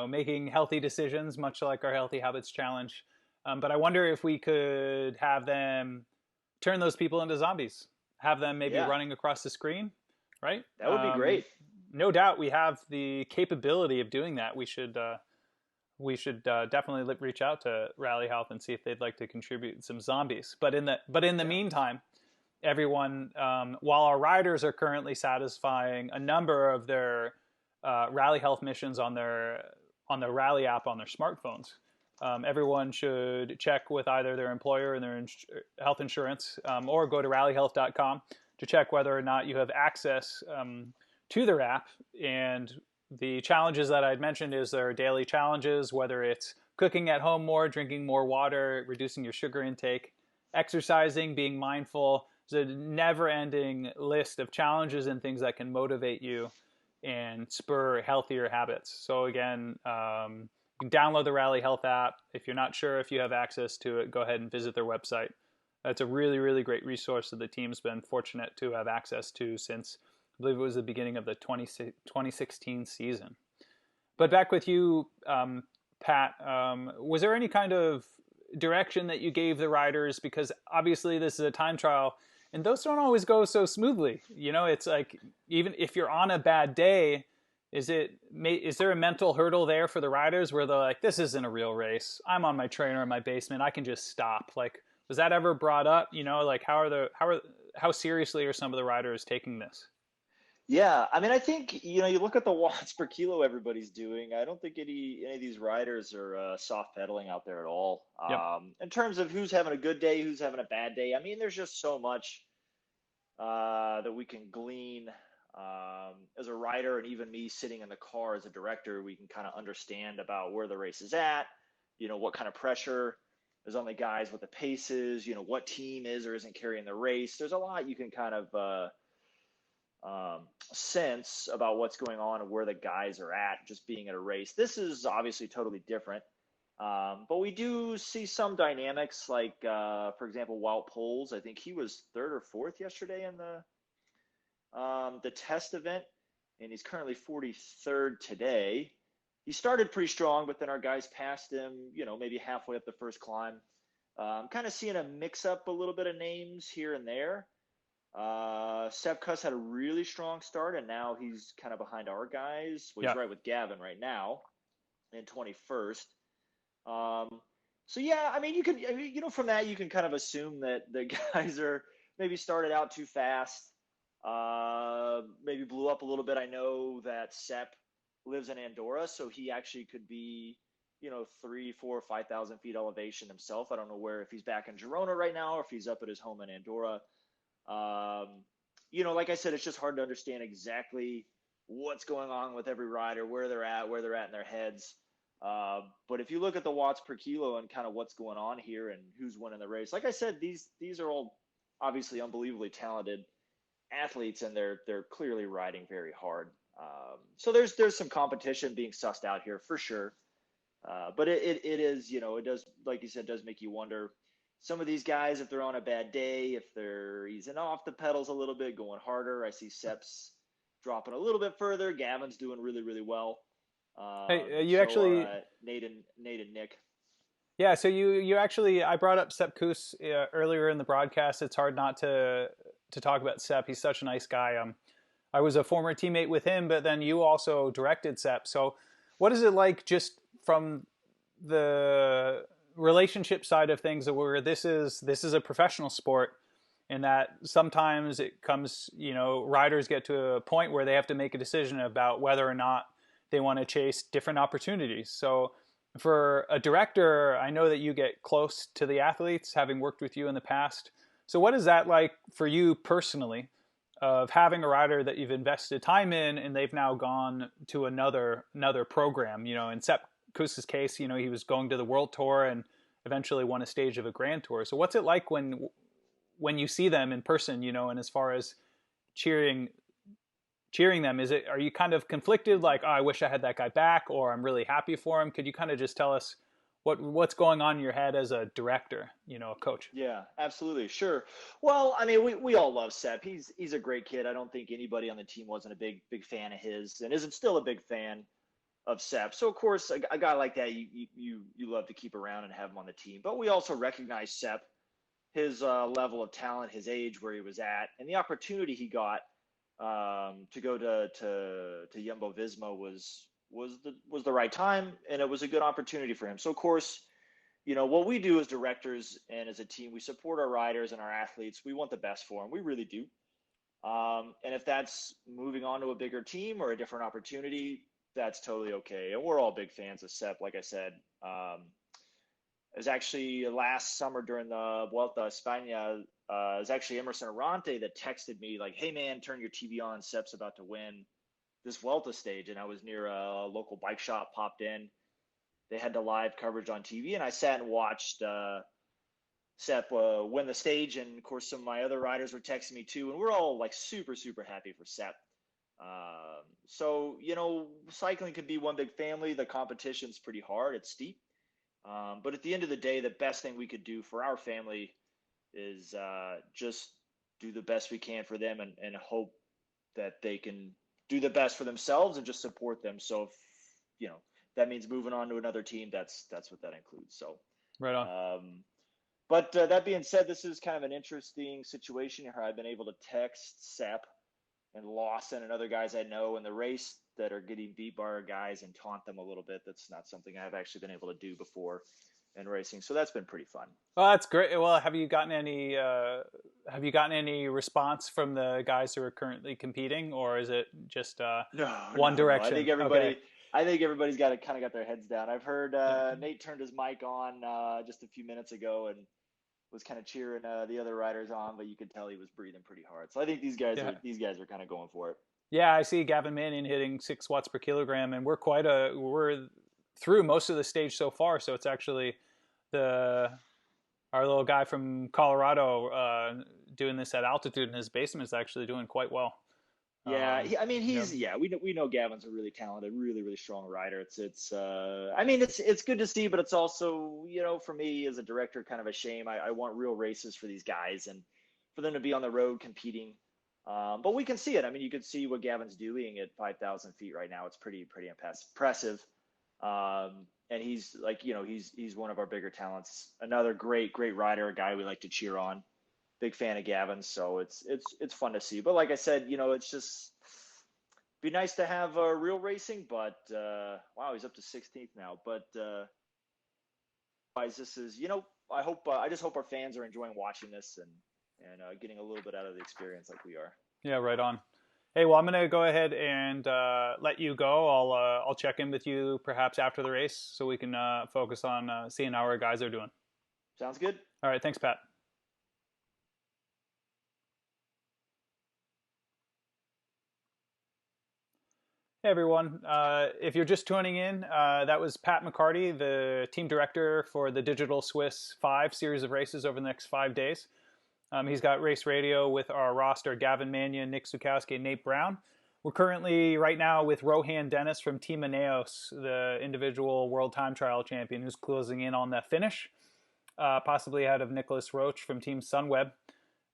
making healthy decisions, much like our Healthy Habits Challenge. But I wonder if we could have them turn those people into zombies, have them maybe running across the screen, right? That would be great. No doubt we have the capability of doing that. We should definitely reach out to Rally Health and see if they'd like to contribute some zombies. But in the meantime, everyone, while our riders are currently satisfying a number of their rally health missions on their rally app on their smartphones, everyone should check with either their employer and their health insurance, or go to rallyhealth.com to check whether or not you have access to their app. And the challenges that I'd mentioned is their daily challenges, whether it's cooking at home more, drinking more water, reducing your sugar intake, exercising, being mindful. There's a never-ending list of challenges and things that can motivate you and spur healthier habits. So again, you can download the Rally Health app. If you're not sure if you have access to it, go ahead and visit their website. It's a really, really great resource that the team's been fortunate to have access to since, I believe it was the beginning of the 2016 season. But back with you, Pat, was there any kind of direction that you gave the riders? Because obviously this is a time trial, and those don't always go so smoothly. You know, it's like, even if you're on a bad day, is there a mental hurdle there for the riders where they're like, this isn't a real race. I'm on my trainer in my basement. I can just stop. Like, was that ever brought up? You know, like how seriously are some of the riders taking this? Yeah, I mean, I think, you look at the watts per kilo everybody's doing. I don't think any of these riders are soft pedaling out there at all. Yep. In terms of who's having a good day, who's having a bad day. I mean, there's just so much that we can glean as a rider, and even me sitting in the car as a director, we can kind of understand about where the race is at, what kind of pressure is on the guys, what the pace is, what team is or isn't carrying the race. There's a lot you can kind of sense about what's going on and where the guys are at just being at a race. This is obviously totally different. But we do see some dynamics, like, for example, Wout Poels. I think he was third or fourth yesterday in the test event, and he's currently 43rd today. He started pretty strong, but then our guys passed him, maybe halfway up the first climb. Kind of seeing a mix up a little bit of names here and there. Sepp Kuss had a really strong start, and now he's kind of behind our guys. Well, he's right with Gavin right now in 21st. So yeah, I mean, from that you can kind of assume that the guys are maybe started out too fast, maybe blew up a little bit. I know that Sepp lives in Andorra, so he actually could be, 3, 4, 5,000 feet elevation himself. I don't know if he's back in Girona right now, or if he's up at his home in Andorra. Like I said, it's just hard to understand exactly what's going on with every rider, where they're at in their heads. But if you look at the watts per kilo and kind of what's going on here and who's winning the race, like I said, these are all obviously unbelievably talented athletes, and they're clearly riding very hard. So there's some competition being sussed out here for sure. But it is, it does, like you said, does make you wonder. Some of these guys, if they're on a bad day, if they're easing off the pedals a little bit, going harder. I see Sepp's dropping a little bit further. Gavin's doing really, really well. Hey, you actually Nate and Nick. Yeah, so you actually, I brought up Sepp Kuss earlier in the broadcast. It's hard not to talk about Sepp. He's such a nice guy. I was a former teammate with him, but then you also directed Sepp. So what is it like, just from the relationship side of things, where this is a professional sport, and that sometimes it comes, riders get to a point where they have to make a decision about whether or not they want to chase different opportunities. So for a director, I know that you get close to the athletes, having worked with you in the past. So what is that like for you personally, of having a rider that you've invested time in and they've now gone to another program? In Sepp Kuss's case, he was going to the World Tour and eventually won a stage of a Grand Tour. So what's it like when you see them in person, and as far as cheering them, are you kind of conflicted, like, oh, I wish I had that guy back, or I'm really happy for him? Could you kind of just tell us what's going on in your head as a director, a coach? Yeah, absolutely. Sure. Well, I mean, we all love Sepp. He's a great kid. I don't think anybody on the team wasn't a big fan of his, and isn't still a big fan of Sepp. So of course, a guy like that, you love to keep around and have him on the team. But we also recognize Sepp, his level of talent, his age, where he was at, and the opportunity he got to go to Jumbo Visma was the right time, and it was a good opportunity for him. So of course, what we do as directors and as a team, we support our riders and our athletes. We want the best for them. We really do. And if that's moving on to a bigger team or a different opportunity, that's totally okay. And we're all big fans of Sepp, like I said. It was actually last summer during the Vuelta a España, it was actually Emerson Arante that texted me like, hey man, turn your TV on, Sepp's about to win this Vuelta stage. And I was near a local bike shop, popped in. They had the live coverage on TV, and I sat and watched Sepp win the stage. And of course, some of my other riders were texting me too, and we're all like super, super happy for Sepp. So, cycling can be one big family. The competition's pretty hard. It's steep. But at the end of the day, the best thing we could do for our family is just do the best we can for them and hope that they can do the best for themselves and just support them. So, if, that means moving on to another team, that's what that includes. So, right on. But that being said, this is kind of an interesting situation here. I've been able to text Sepp and Lawson and other guys I know in the race that are getting beat by our guys and taunt them a little bit. That's not something I've actually been able to do before in racing. So that's been pretty fun. Well, that's great. Well, have you gotten any response from the guys who are currently competing, or is it just one direction? No. I think everybody's got their heads down. I've heard Nate turned his mic on just a few minutes ago and was kind of cheering the other riders on, but you could tell he was breathing pretty hard. So I think these guys are kind of going for it. Yeah, I see Gavin Mannion hitting 6 watts per kilogram, and we're through most of the stage so far. So it's actually our little guy from Colorado doing this at altitude in his basement is actually doing quite well. Yeah, we know Gavin's a really talented, really, really strong rider. It's good to see, but it's also, for me as a director, kind of a shame. I want real races for these guys and for them to be on the road competing. But we can see it. I mean, you can see what Gavin's doing at 5,000 feet right now. It's pretty impressive. And he's he's one of our bigger talents. Another great rider, a guy we like to cheer on. Big fan of Gavin, so it's fun to see. But like I said, it's just be nice to have real racing. But wow, he's up to 16th now. But this is I just hope our fans are enjoying watching this and getting a little bit out of the experience like we are. Yeah, right on. Hey, well, I'm going to go ahead and let you go. I'll check in with you perhaps after the race so we can focus on seeing how our guys are doing. Sounds good. All right, thanks, Pat. Hey everyone, if you're just tuning in, that was Pat McCarty, the team director for the Digital Swiss 5 series of races over the next 5 days. He's got race radio with our roster, Gavin Mannion, Nick Zukowski, and Nate Brown. We're currently right now with Rohan Dennis from Team Ineos, the individual world time trial champion who's closing in on the finish, possibly ahead of Nicholas Roach from Team Sunweb.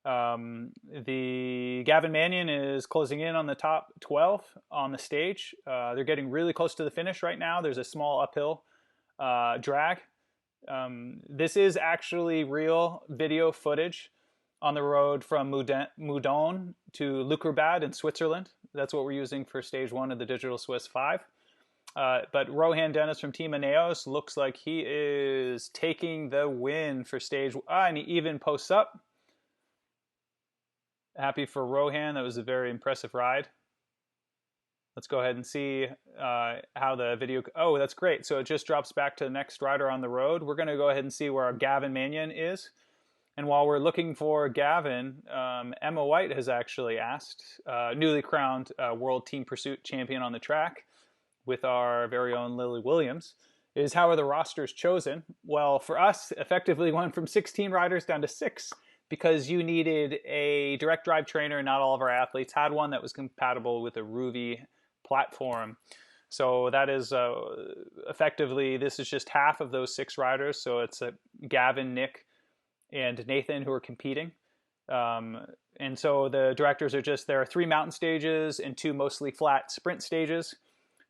The Gavin Mannion is closing in on the top 12 on the stage. They're getting really close to the finish right now. There's a small uphill drag. This is actually real video footage on the road from Moudon to Leukerbad in Switzerland. That's what we're using for stage 1 of the Digital Swiss 5. But Rohan Dennis from Team Ineos looks like he is taking the win for stage 1. And he even posts up. Happy for Rohan. That was a very impressive ride. Let's go ahead and see how the video... Oh, that's great. So it just drops back to the next rider on the road. We're going to go ahead and see where our Gavin Mannion is. And while we're looking for Gavin, Emma White has actually asked, newly crowned World Team Pursuit champion on the track with our very own Lily Williams, is how are the rosters chosen? Well, for us, effectively went from 16 riders down to 6. Because you needed a direct drive trainer. Not all of our athletes had one that was compatible with a Ruvi platform. So that is effectively, this is just half of those 6 riders. So it's Gavin, Nick, and Nathan who are competing. And so the directors there are 3 mountain stages and 2 mostly flat sprint stages.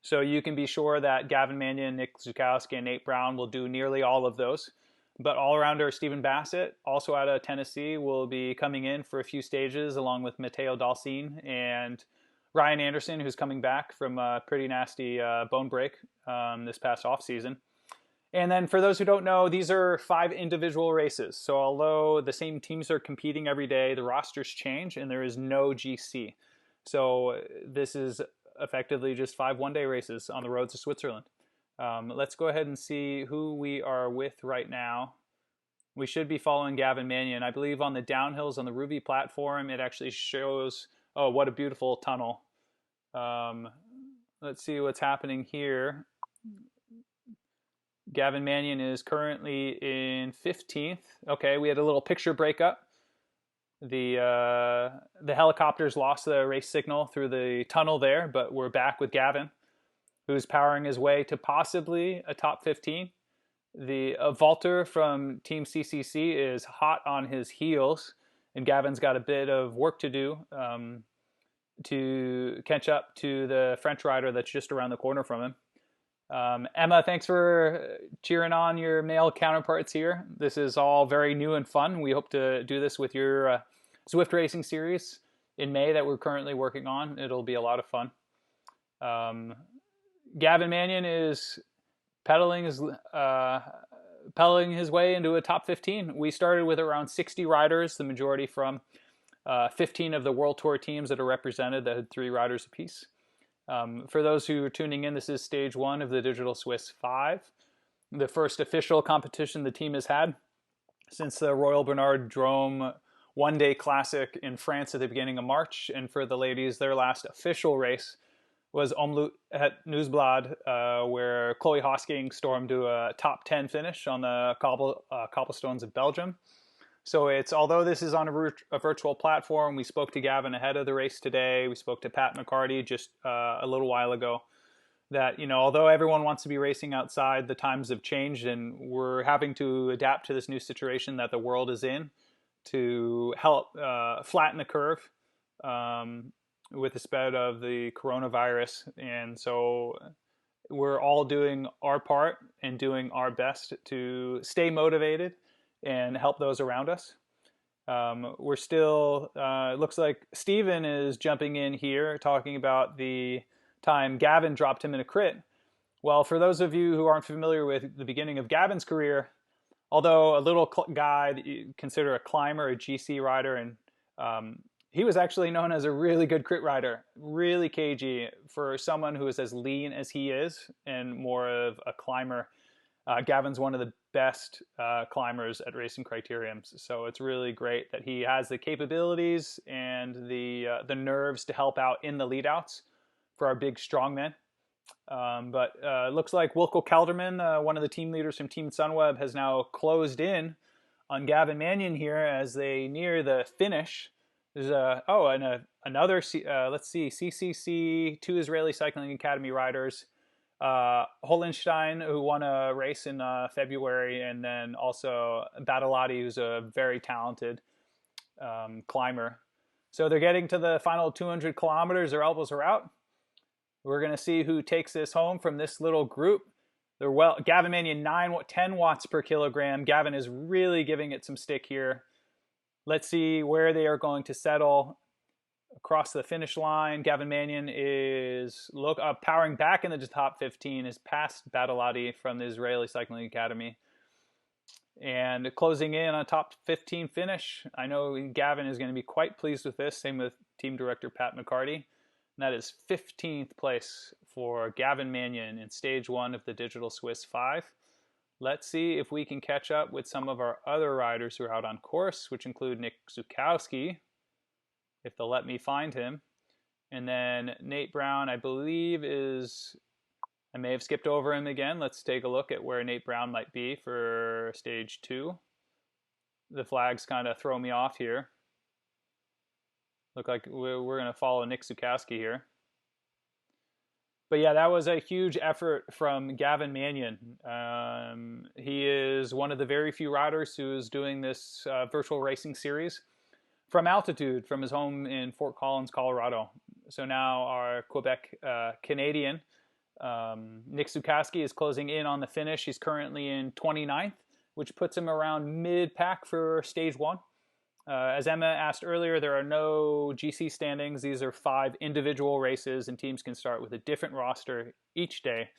So you can be sure that Gavin Mannion, Nick Zukowski, and Nate Brown will do nearly all of those. But all-arounder Stephen Bassett, also out of Tennessee, will be coming in for a few stages along with Matteo Dalcin and Ryan Anderson, who's coming back from a pretty nasty bone break this past offseason. And then for those who don't know, these are 5 individual races. So although the same teams are competing every day, the rosters change and there is no GC. So this is effectively just 5 one-day races on the roads to Switzerland. Let's go ahead and see who we are with right now. We should be following Gavin Mannion. I believe on the downhills on the Ruby platform, it actually shows, oh, what a beautiful tunnel. Let's see what's happening here. Gavin Mannion is currently in 15th. Okay, we had a little picture breakup. The helicopters lost the race signal through the tunnel there, but we're back with Gavin, who's powering his way to possibly a top 15. The Walter from Team CCC is hot on his heels, and Gavin's got a bit of work to do to catch up to the French rider that's just around the corner from him. Emma, thanks for cheering on your male counterparts here. This is all very new and fun. We hope to do this with your Zwift Racing series in May that we're currently working on. It'll be a lot of fun. Gavin Mannion is pedaling his way into a top 15. We started with around 60 riders, the majority from 15 of the World Tour teams that are represented that had 3 riders apiece. For those who are tuning in, this is stage 1 of the Digital Swiss 5, the first official competition the team has had since the Royal Bernard Drôme one-day classic in France at the beginning of March. And for the ladies, their last official race was Omloop het Nieuwsblad, where Chloe Hosking stormed to a top 10 finish on the cobblestones of Belgium. So although this is on a virtual platform, we spoke to Gavin ahead of the race today. We spoke to Pat McCarty just a little while ago. That, although everyone wants to be racing outside, the times have changed, and we're having to adapt to this new situation that the world is in to help flatten the curve with the spread of the coronavirus. And so we're all doing our part and doing our best to stay motivated and help those around us. We're still, it looks like Steven is jumping in here talking about the time Gavin dropped him in a crit. Well, for those of you who aren't familiar with the beginning of Gavin's career, although a little guy that you consider a climber, a GC rider, and he was actually known as a really good crit rider, really cagey for someone who is as lean as he is and more of a climber. Gavin's one of the best climbers at Racing Criteriums, so it's really great that he has the capabilities and the nerves to help out in the leadouts for our big strongmen. But it looks like Wilco Kelderman, one of the team leaders from Team Sunweb, has now closed in on Gavin Mannion here as they near the finish. There's another let's see, CCC, 2 Israeli Cycling Academy riders. Holenstein, who won a race in February, and then also Badalati, who's a very talented climber. So they're getting to the final 200 kilometers. Their elbows are out. We're going to see who takes this home from this little group. Gavin Mannion, 10 watts per kilogram. Gavin is really giving it some stick here. Let's see where they are going to settle across the finish line. Gavin Mannion is powering back into the top 15, is past Badalati from the Israeli Cycling Academy. And closing in on a top 15 finish. I know Gavin is going to be quite pleased with this. Same with team director Pat McCarty. And that is 15th place for Gavin Mannion in stage 1 of the Digital Swiss 5. Let's see if we can catch up with some of our other riders who are out on course, which include Nick Zukowski, if they'll let me find him. And then Nate Brown, I believe, I may have skipped over him again. Let's take a look at where Nate Brown might be for stage 2. The flags kind of throw me off here. Look like we're going to follow Nick Zukowski here. But yeah, that was a huge effort from Gavin Mannion. He is one of the very few riders who is doing this virtual racing series from altitude, from his home in Fort Collins, Colorado. So now our Quebec Canadian, Nick Zukowski, is closing in on the finish. He's currently in 29th, which puts him around mid-pack for stage 1. As Emma asked earlier, there are no GC standings. These are 5 individual races, and teams can start with a different roster each day.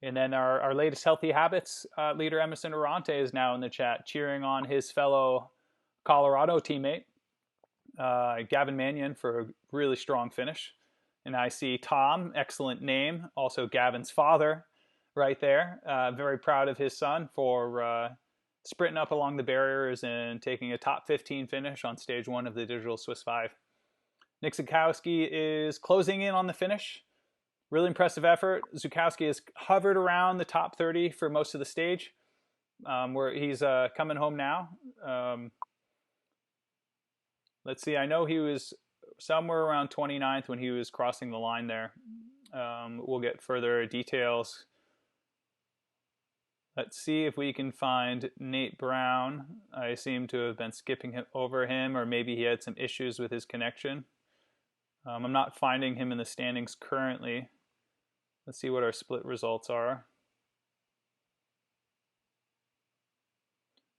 And then our latest Healthy Habits leader, Emerson Arante, is now in the chat cheering on his fellow Colorado teammate, Gavin Mannion, for a really strong finish. And I see Tom, excellent name, also Gavin's father right there. Very proud of his son for sprinting up along the barriers and taking a top 15 finish on stage 1 of the Digital Swiss 5. Nick Zukowski is closing in on the finish. Really impressive effort. Zukowski has hovered around the top 30 for most of the stage, where he's coming home now. Let's see. I know he was somewhere around 29th when he was crossing the line there. We'll get further details. Let's see if we can find Nate Brown. I seem to have been skipping over him, or maybe he had some issues with his connection. I'm not finding him in the standings currently. Let's see what our split results are.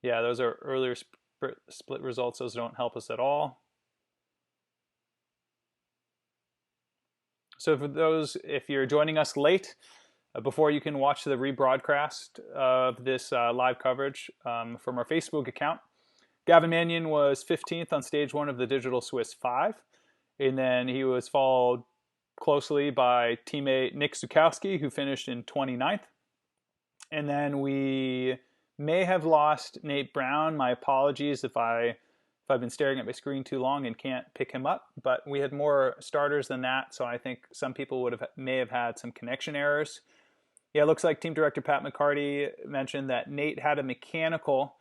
Yeah, those are earlier split results. Those don't help us at all. So for those, if you're joining us late, before you can watch the rebroadcast of this live coverage from our Facebook account, Gavin Mannion was 15th on stage 1 of the Digital Swiss 5. And then he was followed closely by teammate Nick Zukowski, who finished in 29th. And then we may have lost Nate Brown. My apologies if I've been staring at my screen too long and can't pick him up. But we had more starters than that, so I think some people may have had some connection errors. Yeah, it looks like Team Director Pat McCarty mentioned that Nate had a mechanical,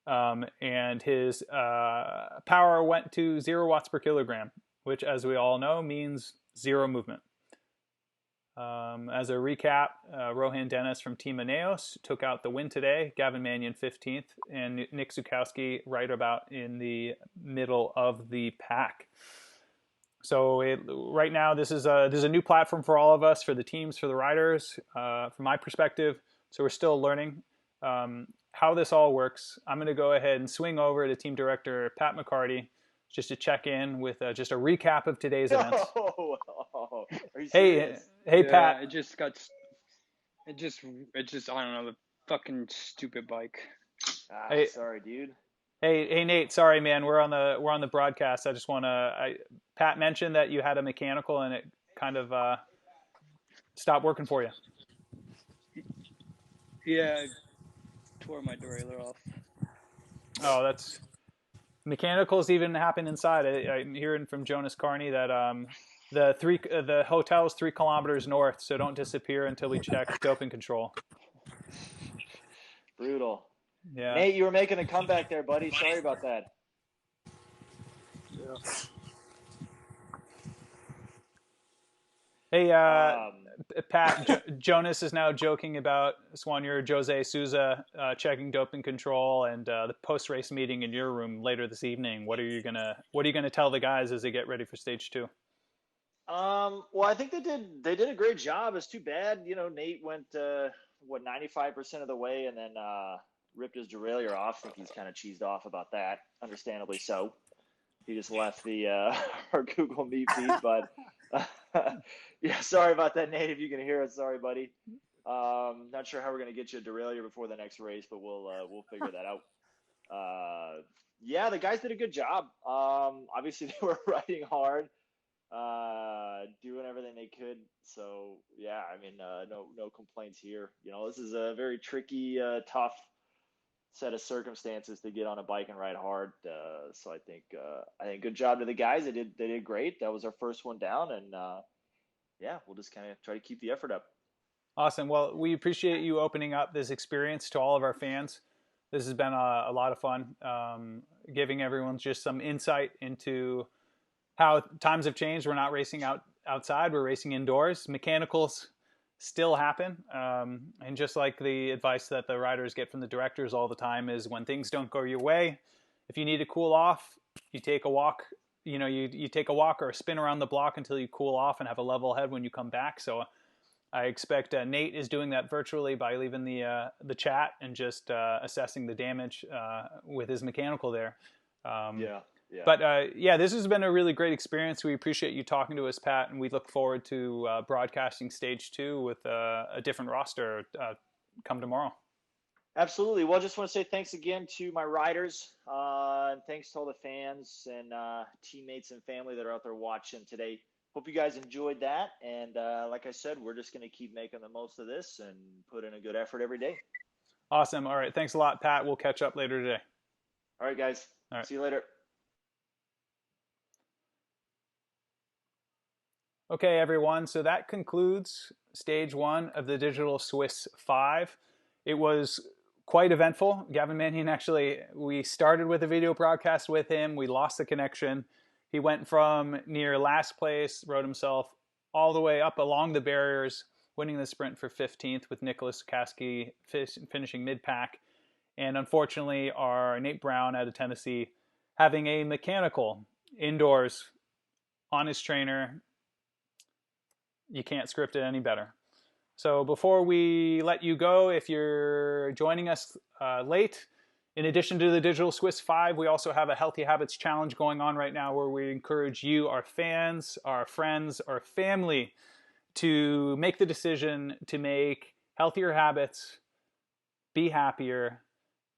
and his power went to 0 watts per kilogram, which, as we all know, means 0 movement. As a recap, Rohan Dennis from Team Ineos took out the win today. Gavin Mannion 15th, and Nick Zukowski right about in the middle of the pack. So right now, this is a new platform for all of us, for the teams, for the riders. From my perspective, so we're still learning how this all works. I'm going to go ahead and swing over to Team Director Pat McCarty just to check in with just a recap of today's events. Are you serious? Hey, Pat. It just I don't know, the fucking stupid bike. Hey, sorry, dude. Hey, Nate. Sorry, man. We're on the broadcast. I just want to. Pat mentioned that you had a mechanical and it kind of stopped working for you. Yeah, I tore my derailleur off. Oh, that's mechanicals even happen inside. I'm hearing from Jonas Carney that the hotel is 3 kilometers north, so don't disappear until we check doping control. Brutal. Yeah. Nate, you were making a comeback there, buddy. Sorry about that. Yeah. Hey, Pat, Jonas is now joking about Soigneur Jose Souza checking doping control and the post-race meeting in your room later this evening. What are you gonna tell the guys as they get ready for stage 2? Well, I think they did a great job. It's too bad, Nate went 95% of the way and then ripped his derailleur off. I think he's kind of cheesed off about that, understandably so. He just left the our Google Meet feed, but yeah, sorry about that, Nate. If you can hear us, sorry, buddy. Not sure how we're gonna get you a derailleur before the next race, but we'll figure that out. Yeah, the guys did a good job. Obviously they were riding hard, doing everything they could. So yeah, I mean, no complaints here. This is a very tricky, tough set of circumstances to get on a bike and ride hard. So I think good job to the guys. They did great. That was our first one down, and yeah, we'll just kind of try to keep the effort up. Awesome. Well, we appreciate you opening up this experience to all of our fans. This has been a lot of fun, giving everyone just some insight into how times have changed. We're not racing outside. We're racing indoors. Mechanicals still happen. And just like the advice that the riders get from the directors all the time is when things don't go your way, if you need to cool off, you take a walk. You take a walk or a spin around the block until you cool off and have a level head when you come back. So I expect Nate is doing that virtually by leaving the chat and just assessing the damage with his mechanical there. Yeah. Yeah. But yeah, this has been a really great experience. We appreciate you talking to us, Pat, and we look forward to broadcasting stage 2 with a different roster come tomorrow. Absolutely. Well, I just want to say thanks again to my riders, and thanks to all the fans and teammates and family that are out there watching today. Hope you guys enjoyed that. And like I said, we're just going to keep making the most of this and put in a good effort every day. Awesome. All right. Thanks a lot, Pat. We'll catch up later today. All right, guys. All right. See you later. Okay, everyone. So that concludes stage 1 of the Digital Swiss 5. It was quite eventful. Gavin Mannion, actually, we started with a video broadcast with him. We lost the connection. He went from near last place, rode himself all the way up along the barriers, winning the sprint for 15th with Nicholas Kaski finishing mid-pack. And unfortunately, our Nate Brown out of Tennessee having a mechanical indoors on his trainer. You can't script it any better. So before we let you go, if you're joining us late, in addition to the Digital Swiss 5, we also have a Healthy Habits Challenge going on right now where we encourage you, our fans, our friends, our family, to make the decision to make healthier habits, be happier,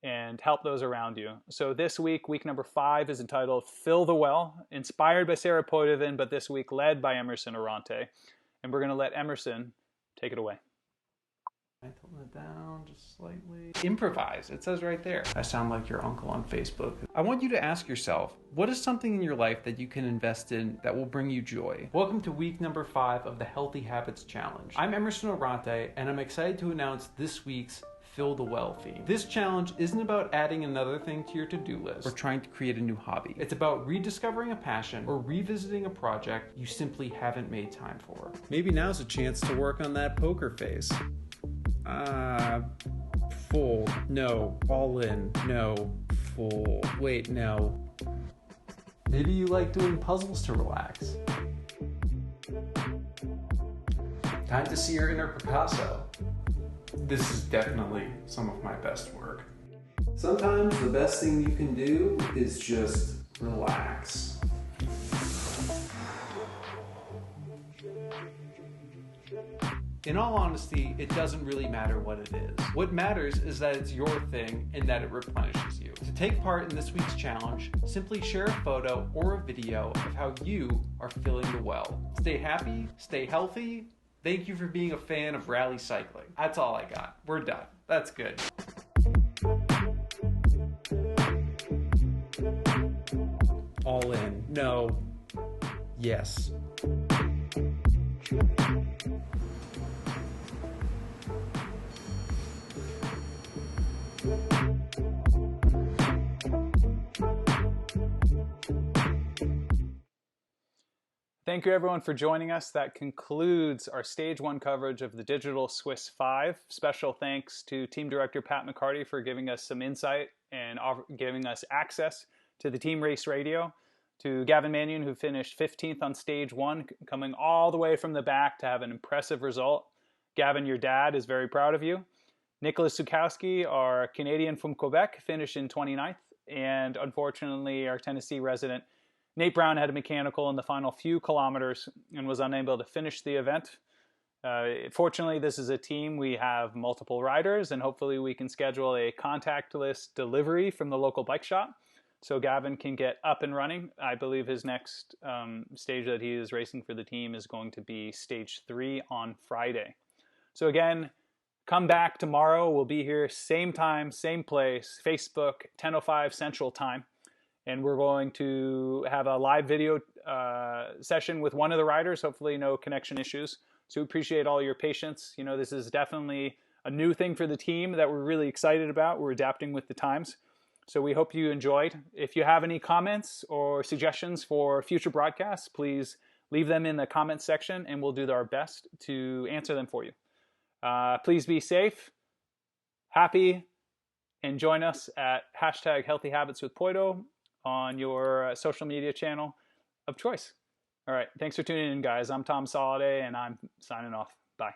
and help those around you. So this week, week number 5 is entitled Fill the Well, inspired by Sarah Poitevin, but this week led by Emerson Arante. And we're going to let Emerson take it away. I tilt it down just slightly. Improvise. It says right there. I sound like your uncle on Facebook. I want you to ask yourself, what is something in your life that you can invest in that will bring you joy? Welcome to week number 5 of the Healthy Habits Challenge. I'm Emerson Arante, and I'm excited to announce this week's Fill the Well theme. This challenge isn't about adding another thing to your to-do list or trying to create a new hobby. It's about rediscovering a passion or revisiting a project you simply haven't made time for. Maybe now's a chance to work on that poker face. Full. No. All in. No. Full. Wait, no. Maybe you like doing puzzles to relax. Time to see your inner Picasso. This is definitely some of my best work. Sometimes the best thing you can do is just relax. In all honesty, it doesn't really matter what it is. What matters is that it's your thing and that it replenishes you. To take part in this week's challenge, simply share a photo or a video of how you are filling the well. Stay happy, stay healthy. Thank you for being a fan of rally cycling. That's all I got. We're done. That's good. All in. No. Yes. Thank you, everyone, for joining us. That concludes our Stage 1 coverage of the Digital Swiss 5. Special thanks to Team Director Pat McCarty for giving us some insight and giving us access to the Team Race Radio. To Gavin Mannion, who finished 15th on Stage 1, coming all the way from the back to have an impressive result. Gavin, your dad is very proud of you. Nicholas Sukowski, our Canadian from Quebec, finished in 29th. And unfortunately, our Tennessee resident, Nate Brown, had a mechanical in the final few kilometers and was unable to finish the event. Fortunately, this is a team. We have multiple riders, and hopefully we can schedule a contactless delivery from the local bike shop so Gavin can get up and running. I believe his next stage that he is racing for the team is going to be Stage 3 on Friday. So again, come back tomorrow. We'll be here same time, same place, Facebook, 10:05 Central Time. And we're going to have a live video session with one of the riders, hopefully no connection issues. So we appreciate all your patience. You know, this is definitely a new thing for the team that we're really excited about. We're adapting with the times. So we hope you enjoyed. If you have any comments or suggestions for future broadcasts, please leave them in the comments section and we'll do our best to answer them for you. Please be safe, happy, and join us at #HealthyHabitsWithPoito on your social media channel of choice. All right, thanks for tuning in, guys. I'm Tom Soladay, and I'm signing off. Bye.